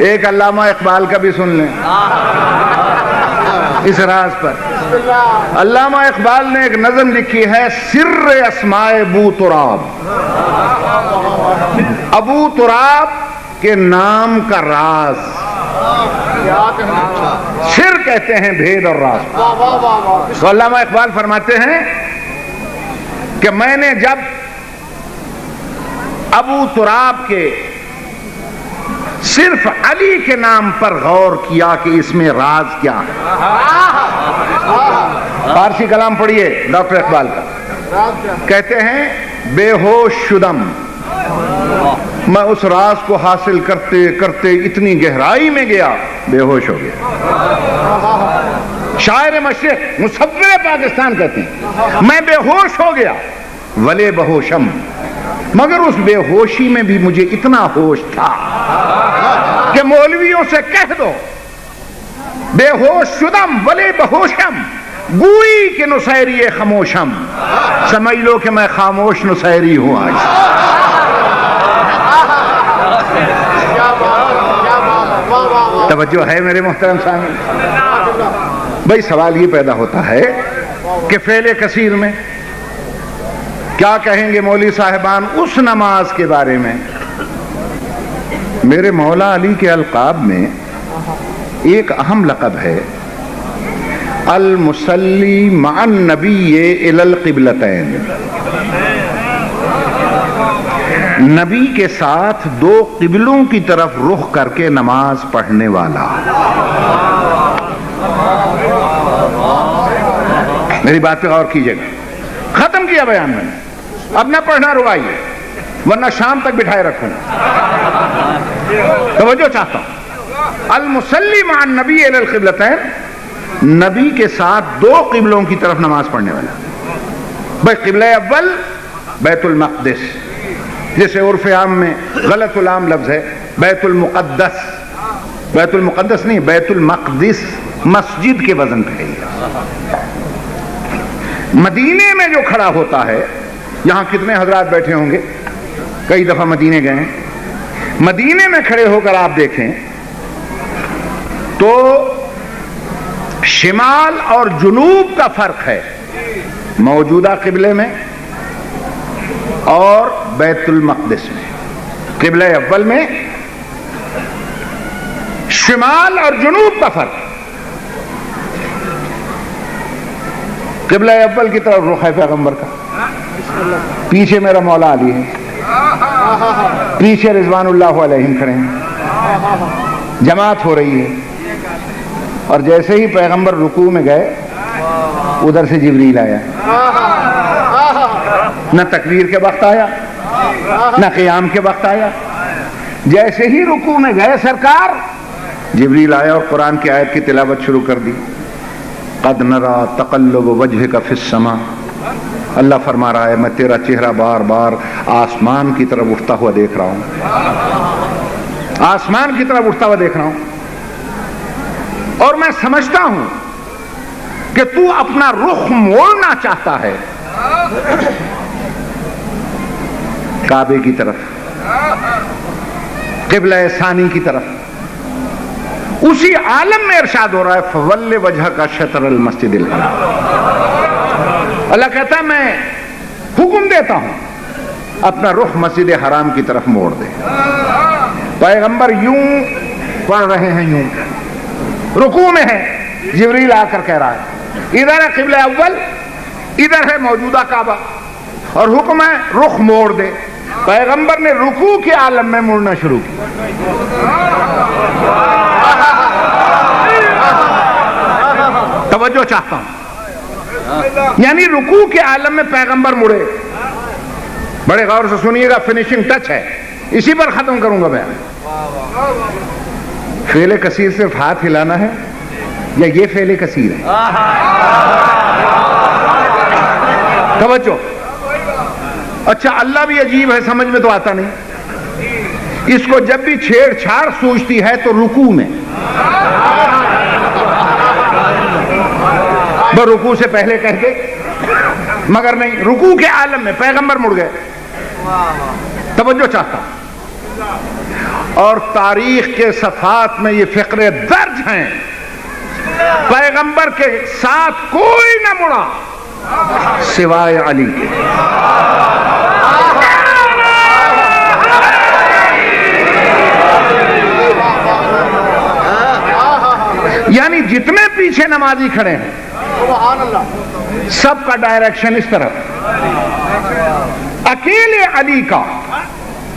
ایک علامہ اقبال کا بھی سن لیں. اس راز پر علامہ اقبال نے ایک نظم لکھی ہے، سر اسماء ابو تراب. ابو تراب کے نام کا راز، سر کہتے ہیں بھید اور راز. تو علامہ اقبال فرماتے ہیں کہ میں نے جب ابو تراب کے صرف علی کے نام پر غور کیا کہ اس میں راز کیا ہے. فارسی کلام پڑھیے ڈاکٹر اقبال کا، کہتے ہیں بے ہوش شدم، میں اس راز کو حاصل کرتے کرتے اتنی گہرائی میں گیا بے ہوش ہو گیا. شاعر مشرق مصور پاکستان کہتے ہیں میں بے ہوش ہو گیا ولے بہوشم، مگر اس بے ہوشی میں بھی مجھے اتنا ہوش تھا کہ مولویوں سے کہہ دو بے ہوش شدم ولے بہوشم، گوئی کہ نصیری خاموشم، سمجھ لو کہ میں خاموش نصیری ہوں. آج توجہ ہے میرے محترم سامعین؟ بھائی سوال یہ پیدا ہوتا ہے کہ فعل کثیر میں کیا کہیں گے مولوی صاحبان اس نماز کے بارے میں؟ میرے مولا علی کے القاب میں ایک اہم لقب ہے المصلی مع النبی الی القبلتین. نبی کے ساتھ دو قبلوں کی طرف رخ کر کے نماز پڑھنے والا. میری بات پہ غور کیجئے گا. ختم کیا بیان میں نے، اب نہ پڑھنا روائیے ورنہ شام تک بٹھائے رکھوں. توجہ چاہتا ہوں. المصلی مع النبی الی القبلتین، نبی کے ساتھ دو قبلوں کی طرف نماز پڑھنے والا. بھائی قبلہ اول بیت المقدس، جیسے عرف عام میں غلط العام لفظ ہے بیت المقدس. بیت المقدس نہیں، بیت المقدس مسجد کے وزن پہ ہے. مدینے میں جو کھڑا ہوتا ہے، یہاں کتنے حضرات بیٹھے ہوں گے کئی دفعہ مدینے گئے ہیں، مدینے میں کھڑے ہو کر آپ دیکھیں تو شمال اور جنوب کا فرق ہے موجودہ قبلے میں اور بیت المقدس میں. قبلہ اول میں شمال اور جنوب کا فرق. قبلہ اول کی طرف رخ ہے پیغمبر کا, پیچھے میرا مولا علی ہے, پیچھے رضوان اللہ علیہم کھڑے ہیں, جماعت ہو رہی ہے. اور جیسے ہی پیغمبر رکوع میں گئے ادھر سے جبریل آیا, نہ تکبیر کے وقت آیا نہ قیام کے وقت آیا. جیسے ہی رکوع میں گئے سرکار, جبریل آیا اور قرآن کی آیت کی تلاوت شروع کر دی. قد نرى تقلب وجهك في السماء, اللہ فرما رہا ہے میں تیرا چہرہ بار بار آسمان کی طرف اٹھتا ہوا دیکھ رہا ہوں, آسمان کی طرف اٹھتا ہوا دیکھ رہا ہوں, اور میں سمجھتا ہوں کہ تو اپنا رخ موڑنا چاہتا ہے کعبے کی طرف, قبلہ ثانی کی طرف. اسی عالم میں ارشاد ہو رہا ہے فول وجهك شطر المسجد الحرام. اللہ کہتا ہے میں حکم دیتا ہوں اپنا رخ مسجد حرام کی طرف موڑ دے. پیغمبر یوں پڑھ رہے ہیں, یوں رکوع میں ہے, جبریل آ کر کہہ رہا ہے ادھر ہے قبلہ اول, ادھر ہے موجودہ کعبہ, اور حکم ہے رخ موڑ دے. پیغمبر نے رکوع کے عالم میں مڑنا شروع کیا. توجہ چاہتا ہوں, یعنی رکوع کے عالم میں پیغمبر مڑے. بڑے غور سے سنیے گا, فنیشنگ ٹچ ہے, اسی پر ختم کروں گا بیان. فعل کثیر صرف ہاتھ ہلانا ہے یا یہ فعل کثیر ہے؟ توجہ. اچھا اللہ بھی عجیب ہے, سمجھ میں تو آتا نہیں. اس کو جب بھی چھیڑ چھاڑ سوچتی ہے تو رکوع میں, رکوع سے پہلے کہہ کے, مگر نہیں, رکوع کے عالم میں پیغمبر مڑ گئے. توجہ چاہتا ہوں. اور تاریخ کے صفحات میں یہ فقرے درج ہیں, پیغمبر کے ساتھ کوئی نہ مڑا سوائے علی کے. یعنی جتنے پیچھے نمازی کھڑے ہیں سب کا ڈائریکشن اس طرف, اکیلے علی کا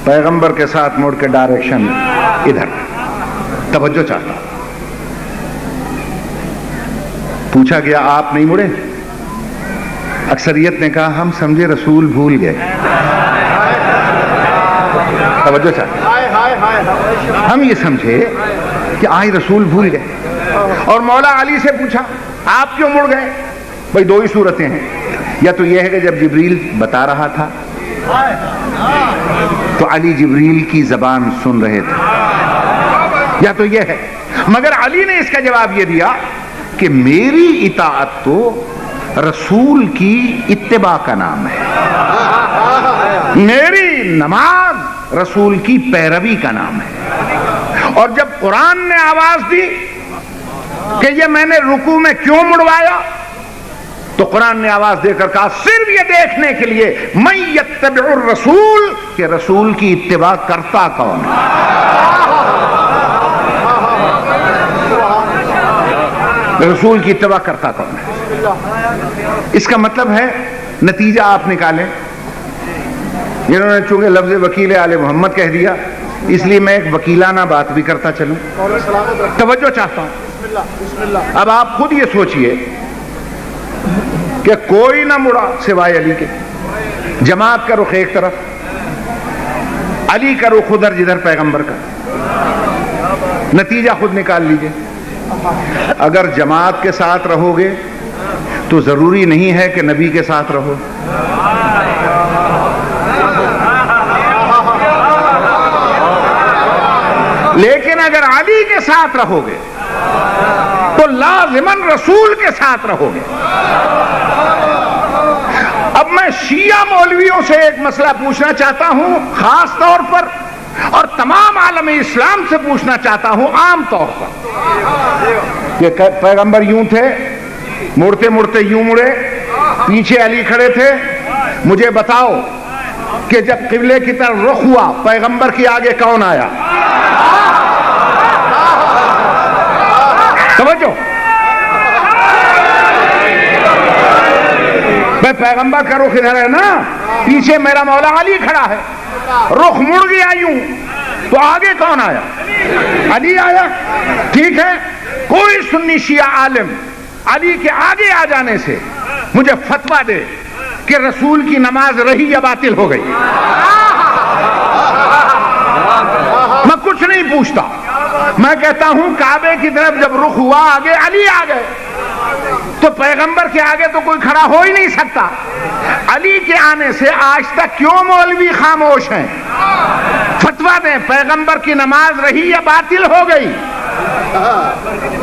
پیغمبر کے ساتھ مڑ کے ڈائریکشن ادھر. توجہ چاہتا. پوچھا گیا آپ نہیں مڑے؟ اکثریت نے کہا ہم سمجھے رسول بھول گئے. توجہ چاہتا, ہم یہ سمجھے کہ آئی رسول بھول گئے. اور مولا علی سے پوچھا آپ کیوں مڑ گئے؟ بھائی دو ہی صورتیں ہیں, یا تو یہ ہے کہ جب جبریل بتا رہا تھا تو علی جبریل کی زبان سن رہے تھے, یا تو یہ ہے. مگر علی نے اس کا جواب یہ دیا کہ میری اطاعت تو رسول کی اتباع کا نام ہے, میری نماز رسول کی پیروی کا نام ہے. اور جب قرآن نے آواز دی کہ یہ میں نے رکوع میں کیوں مڑوایا, تو قرآن نے آواز دے کر کہا صرف یہ دیکھنے کے لیے من یتبع الرسول, کہ رسول کی اتباع کرتا کون ہے. رسول کی اتباع کرتا کون ہے. اس کا مطلب ہے, نتیجہ آپ نکالیں. انہوں نے چونکہ لفظ وکیل آل محمد کہہ دیا, اس لیے میں ایک وکیلانہ بات بھی کرتا چلوں. توجہ چاہتا ہوں. اب آپ خود یہ سوچئے کہ کوئی نہ مڑا سوائے علی کے, جماعت کا رخ ایک طرف, علی کا رخ ادھر جدھر پیغمبر کا. نتیجہ خود نکال لیجئے. اگر جماعت کے ساتھ رہو گے تو ضروری نہیں ہے کہ نبی کے ساتھ رہو. لیکن اگر علی کے ساتھ رہو گے تو لازماً رسول کے ساتھ رہو گے. اب میں شیعہ مولویوں سے ایک مسئلہ پوچھنا چاہتا ہوں خاص طور پر, اور تمام عالم اسلام سے پوچھنا چاہتا ہوں عام طور پر, کہ پیغمبر یوں تھے, مڑتے مڑتے یوں مڑے, پیچھے علی کھڑے تھے, مجھے بتاؤ کہ جب قبلے کی طرف رخ ہوا پیغمبر کے آگے کون آیا؟ سمجھو، میں پیغمبر کا رخ ادھر ہے نا، پیچھے میرا مولا علی کھڑا ہے، رخ مڑ گیا یوں، تو آگے کون آیا؟ علی آیا۔ ٹھیک ہے، کوئی سنی شیعہ عالم علی کے آگے آ جانے سے مجھے فتویٰ دے کہ رسول کی نماز رہی یا باطل ہو گئی، میں کچھ نہیں پوچھتا، میں کہتا ہوں کعبے کی طرف جب رخ ہوا آگے علی آ گئے، تو پیغمبر کے آگے تو کوئی کھڑا ہو ہی نہیں سکتا۔ علی کے آنے سے آج تک کیوں مولوی خاموش ہیں؟ فتویٰ دیں، پیغمبر کی نماز رہی یا باطل ہو گئی؟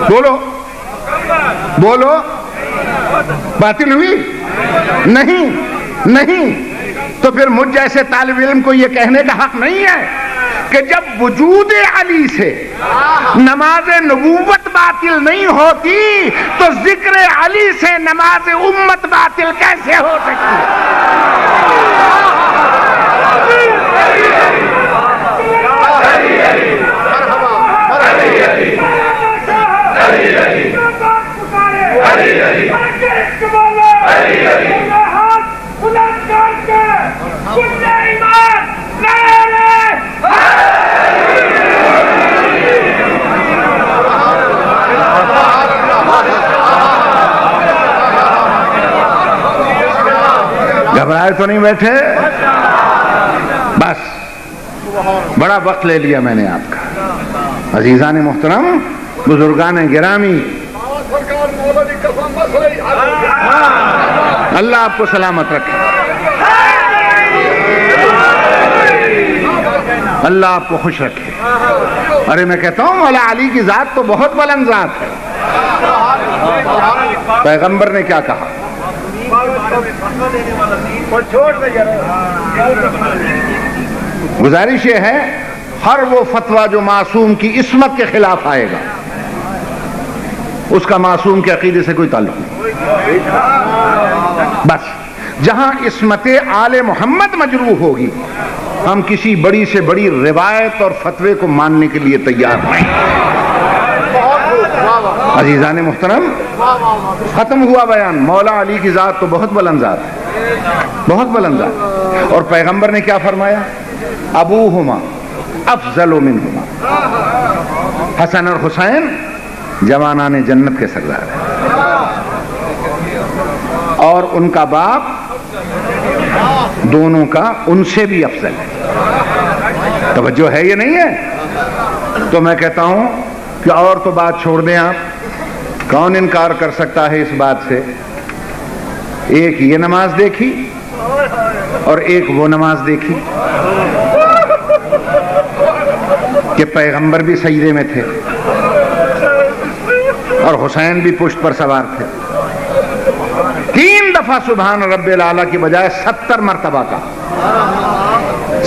بولو بولو، باطل ہوئی؟ نہیں، تو پھر مجھ جیسے طالب علم کو یہ کہنے کا حق نہیں ہے کہ جب وجود علی سے نماز نبوت باطل نہیں ہوتی تو ذکر علی سے نماز امت باطل کیسے ہو سکتی ہے؟ گھبرائے تو نہیں بیٹھے؟ بس بڑا وقت لے لیا میں نے آپ کا۔ عزیزان محترم، بزرگان گرامی، اللہ آپ کو سلامت رکھے، اللہ آپ کو خوش رکھے۔ ارے میں کہتا ہوں مولا علی کی ذات تو بہت بلند ذات ہے۔ پیغمبر نے کیا کہا؟ گزارش یہ ہے، ہر وہ فتویٰ جو معصوم کی عصمت کے خلاف آئے گا اس کا معصوم کے عقیدے سے کوئی تعلق نہیں۔ بس جہاں عصمت آل محمد مجروح ہوگی ہم کسی بڑی سے بڑی روایت اور فتوے کو ماننے کے لیے تیار نہیں۔ عزیزان محترم، ختم ہوا بیان۔ مولا علی کی ذات تو بہت بلند ذات ہے، بہت بلند ذات۔ اور پیغمبر نے کیا فرمایا؟ ابوہما افضل منہما۔ حسن اور حسین جوانان جنت کے سردار ہیں، اور ان کا باپ دونوں کا ان سے بھی افضل ہے۔ توجہ ہے یہ نہیں ہے؟ تو میں کہتا ہوں کہ اور تو بات چھوڑ دیں آپ، کون انکار کر سکتا ہے اس بات سے؟ ایک یہ نماز دیکھی اور ایک وہ نماز دیکھی کہ پیغمبر بھی سجدے میں تھے اور حسین بھی پشت پر سوار تھے۔ 3 دفعہ سبحان رب الاعلیٰ کی بجائے 70 مرتبہ کا،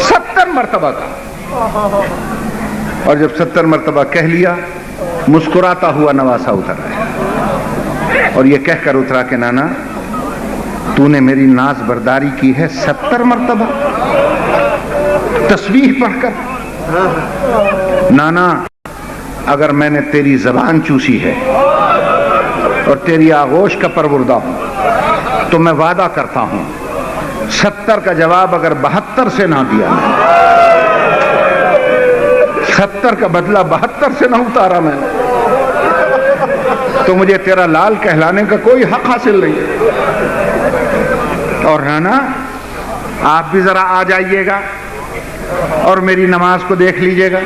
70 مرتبہ کا۔ اور جب 70 مرتبہ کہہ لیا، مسکراتا ہوا نواسا اتر آیا اور یہ کہہ کر اترا کہ نانا تو نے میری ناز برداری کی ہے 70 مرتبہ تسبیح پڑھ کر۔ نانا اگر میں نے تیری زبان چوسی ہے اور تیری آغوش کا پروردہ ہوں تو میں وعدہ کرتا ہوں 70 کا جواب اگر 72 سے نہ دیا، 70 کا بدلہ 72 سے نہ اتارا میں نے، تو مجھے تیرا لال کہلانے کا کوئی حق حاصل نہیں۔ اور نانا آپ بھی ذرا آ جائیے گا اور میری نماز کو دیکھ لیجئے گا۔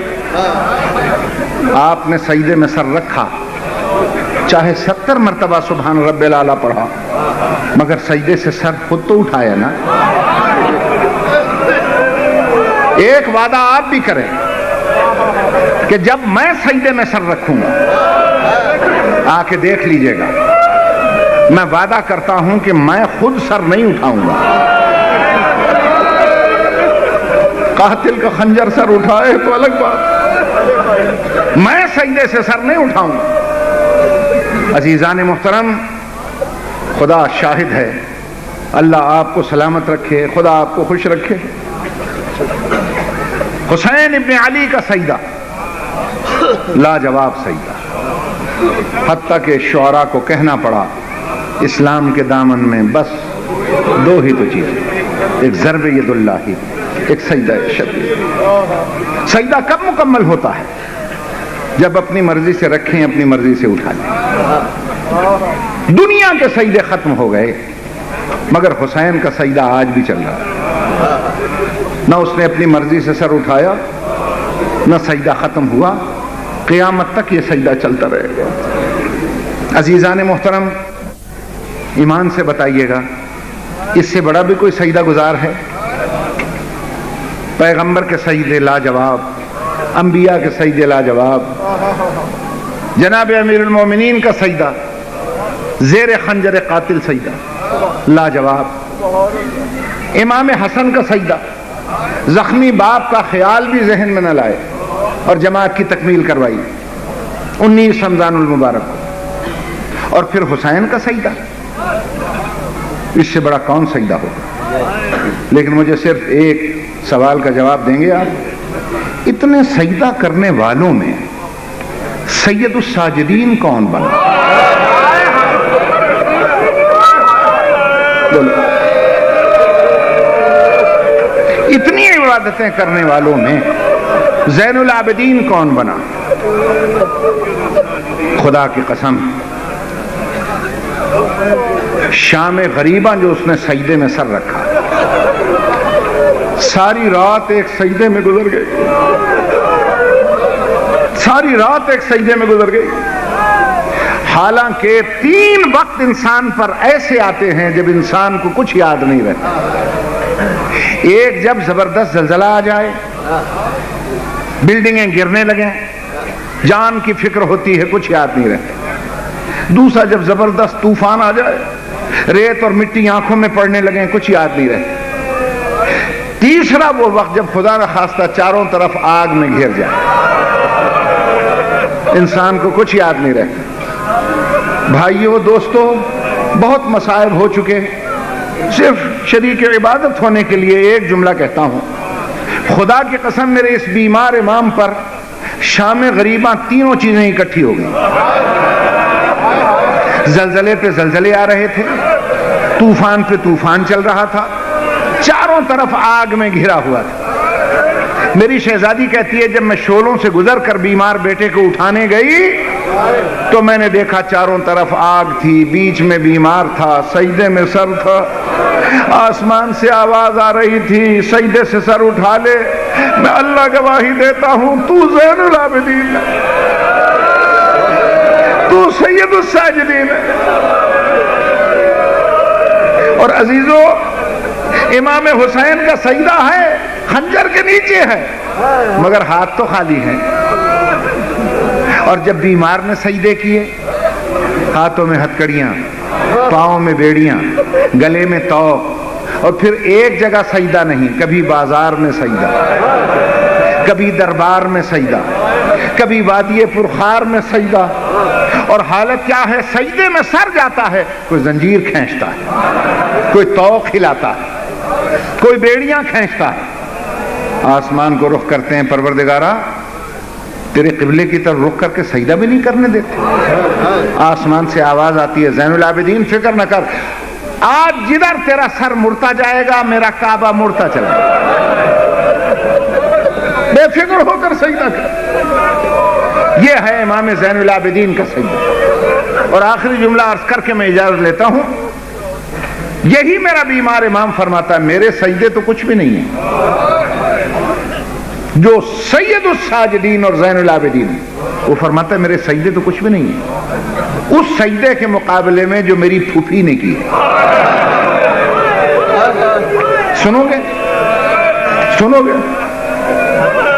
آپ نے سجدے میں سر رکھا، چاہے 70 مرتبہ سبحان رب الاعلیٰ پڑھا، مگر سجدے سے سر خود تو اٹھایا نا۔ ایک وعدہ آپ بھی کریں کہ جب میں سجدے میں سر رکھوں گا آ کے دیکھ لیجئے گا، میں وعدہ کرتا ہوں کہ میں خود سر نہیں اٹھاؤں گا۔ قاتل کا خنجر سر اٹھائے تو الگ بات، میں سجدے سے سر نہیں اٹھاؤں گا۔ عزیزان محترم، خدا شاہد ہے اللہ آپ کو سلامت رکھے، خدا آپ کو خوش رکھے۔ حسین ابن علی کا سجدہ لاجواب سجدہ، حتیٰ کہ شعراء کو کہنا پڑا اسلام کے دامن میں بس دو ہی تو چیزیں، ایک ضرب ید اللہ ہی، ایک سجدہ شبیر۔ سجدہ کب مکمل ہوتا ہے؟ جب اپنی مرضی سے رکھیں، اپنی مرضی سے اٹھا لیں۔ دنیا کے سجدے ختم ہو گئے مگر حسین کا سجدہ آج بھی چل رہا ہے۔ نہ اس نے اپنی مرضی سے سر اٹھایا، نہ سجدہ ختم ہوا، قیامت تک یہ سجدہ چلتا رہے گا۔ عزیزان محترم، ایمان سے بتائیے گا اس سے بڑا بھی کوئی سجدہ گزار ہے؟ پیغمبر کے سجدے لاجواب، انبیاء کے سجدے لاجواب، جناب امیر المومنین کا سجدہ، زیر خنجر قاتل سجدہ لاجواب، امام حسن کا سجدہ، زخمی باپ کا خیال بھی ذہن میں نہ لائے اور جماعت کی تکمیل کروائی 19 رمضان المبارک کو۔ اور پھر حسین کا سجدہ، اس سے بڑا کون سجدہ ہوگا؟ لیکن مجھے صرف ایک سوال کا جواب دیں گے آپ؟ اتنے سجدہ کرنے والوں میں سید الساجدین کون بنا؟ اتنی عبادتیں کرنے والوں میں زین العابدین کون بنا؟ خدا کی قسم، شام غریبہ جو اس نے سجدے میں سر رکھا، ساری رات ایک سجدے میں گزر گئی، ساری رات ایک سجدے میں گزر گئی۔ حالانکہ 3 وقت انسان پر ایسے آتے ہیں جب انسان کو کچھ یاد نہیں رہتا۔ ایک جب زبردست زلزلہ آ جائے، بلڈنگیں گرنے لگیں، جان کی فکر ہوتی ہے، کچھ یاد نہیں رہتا۔ دوسرا جب زبردست طوفان آ جائے، ریت اور مٹی آنکھوں میں پڑنے لگیں، کچھ یاد نہیں رہتا۔ تیسرا وہ وقت جب خدا نہ خواستہ چاروں طرف آگ میں گھر جائے، انسان کو کچھ یاد نہیں رہتا۔ بھائیو دوستو، بہت مصائب ہو چکے، صرف شریک عبادت ہونے کے لیے ایک جملہ کہتا ہوں، خدا کی قسم میرے اس بیمار امام پر شام غریباں تینوں چیزیں اکٹھی ہو گئی۔ زلزلے پہ زلزلے آ رہے تھے، طوفان پہ طوفان چل رہا تھا، چاروں طرف آگ میں گھرا ہوا تھا۔ میری شہزادی کہتی ہے جب میں شعلوں سے گزر کر بیمار بیٹے کو اٹھانے گئی تو میں نے دیکھا چاروں طرف آگ تھی، بیچ میں بیمار تھا، سجدے میں سر تھا، آسمان سے آواز آ رہی تھی سجدے سے سر اٹھا لے۔ میں اللہ گواہی دیتا ہوں تو زین العابدین ہے، تو سید الساجدین ہے۔ اور عزیزو، امام حسین کا سجدہ ہے، خنجر کے نیچے ہے، مگر ہاتھ تو خالی ہیں۔ اور جب بیمار نے سجدے کیے، ہاتھوں میں ہتکڑیاں، پاؤں میں بیڑیاں، گلے میں توق، اور پھر ایک جگہ سجدہ نہیں، کبھی بازار میں سجدہ، کبھی دربار میں سجدہ، کبھی وادی پرخار میں سجدہ۔ اور حالت کیا ہے؟ سجدے میں سر جاتا ہے، کوئی زنجیر کھینچتا ہے، کوئی توق ہلاتا ہے، کوئی بیڑیاں کھینچتا ہے۔ آسمان کو رخ کرتے ہیں، پروردگارا تیرے قبلے کی طرف رخ کر کے سجدہ بھی نہیں کرنے دیتے۔ آسمان سے آواز آتی ہے زین العابدین فکر نہ کر، آج جدھر تیرا سر مڑتا جائے گا میرا کعبہ مڑتا چلا جائے گا، بے فکر ہو کر سجدہ کر۔ یہ ہے امام زین العابدین کا سجدہ۔ اور آخری جملہ عرض کر کے میں اجازت لیتا ہوں، یہی میرا بیمار امام فرماتا ہے میرے سجدے تو کچھ بھی نہیں ہے۔ جو سید الساجدین اور زین العابدین، وہ فرماتا ہے میرے سجدے تو کچھ بھی نہیں ہے اس سجدے کے مقابلے میں جو میری پھوپھی نے کی۔ سنو گے؟ سنو گے؟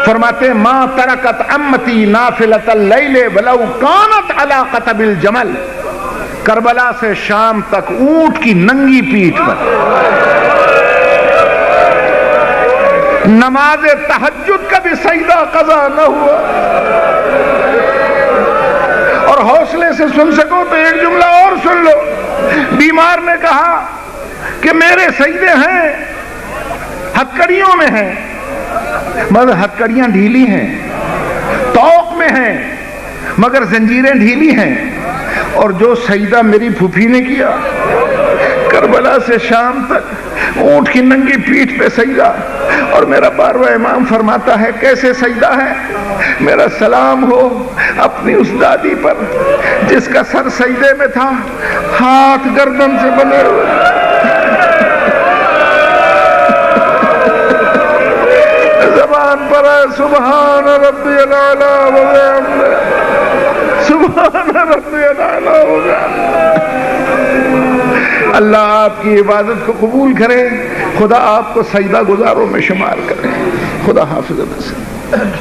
فرماتے ہیں ما ترکت امتی نافلۃ اللیل ولو کانت علی قطب الجمل، کربلا سے شام تک اونٹ کی ننگی پیٹھ پر نماز تہجد کا بھی سجدہ قضا نہ ہوا۔ اور حوصلے سے سن سکو تو ایک جملہ اور سن لو۔ بیمار نے کہا کہ میرے سجدے ہیں ہتکڑیوں میں ہیں، مگر ہتکڑیاں ڈھیلی ہیں، توق میں ہیں مگر زنجیریں ڈھیلی ہیں۔ اور جو سجدہ میری پھوپھی نے کیا کربلا سے شام تک اونٹ کی ننگی پیٹھ پہ سجدہ، اور میرا 12واں امام فرماتا ہے کیسے سجدہ ہے؟ میرا سلام ہو اپنی اس دادی پر جس کا سر سجدے میں تھا، ہاتھ گردن سے بنے ہوئے، زبان پر ہے سبحان ربی الاعلی و بحمدہ، سبحان ربی الاعلی و بحمدہ۔ اللہ آپ کی عبادت کو قبول کرے، خدا آپ کو سجدہ گزاروں میں شمار کرے۔ خدا حافظ۔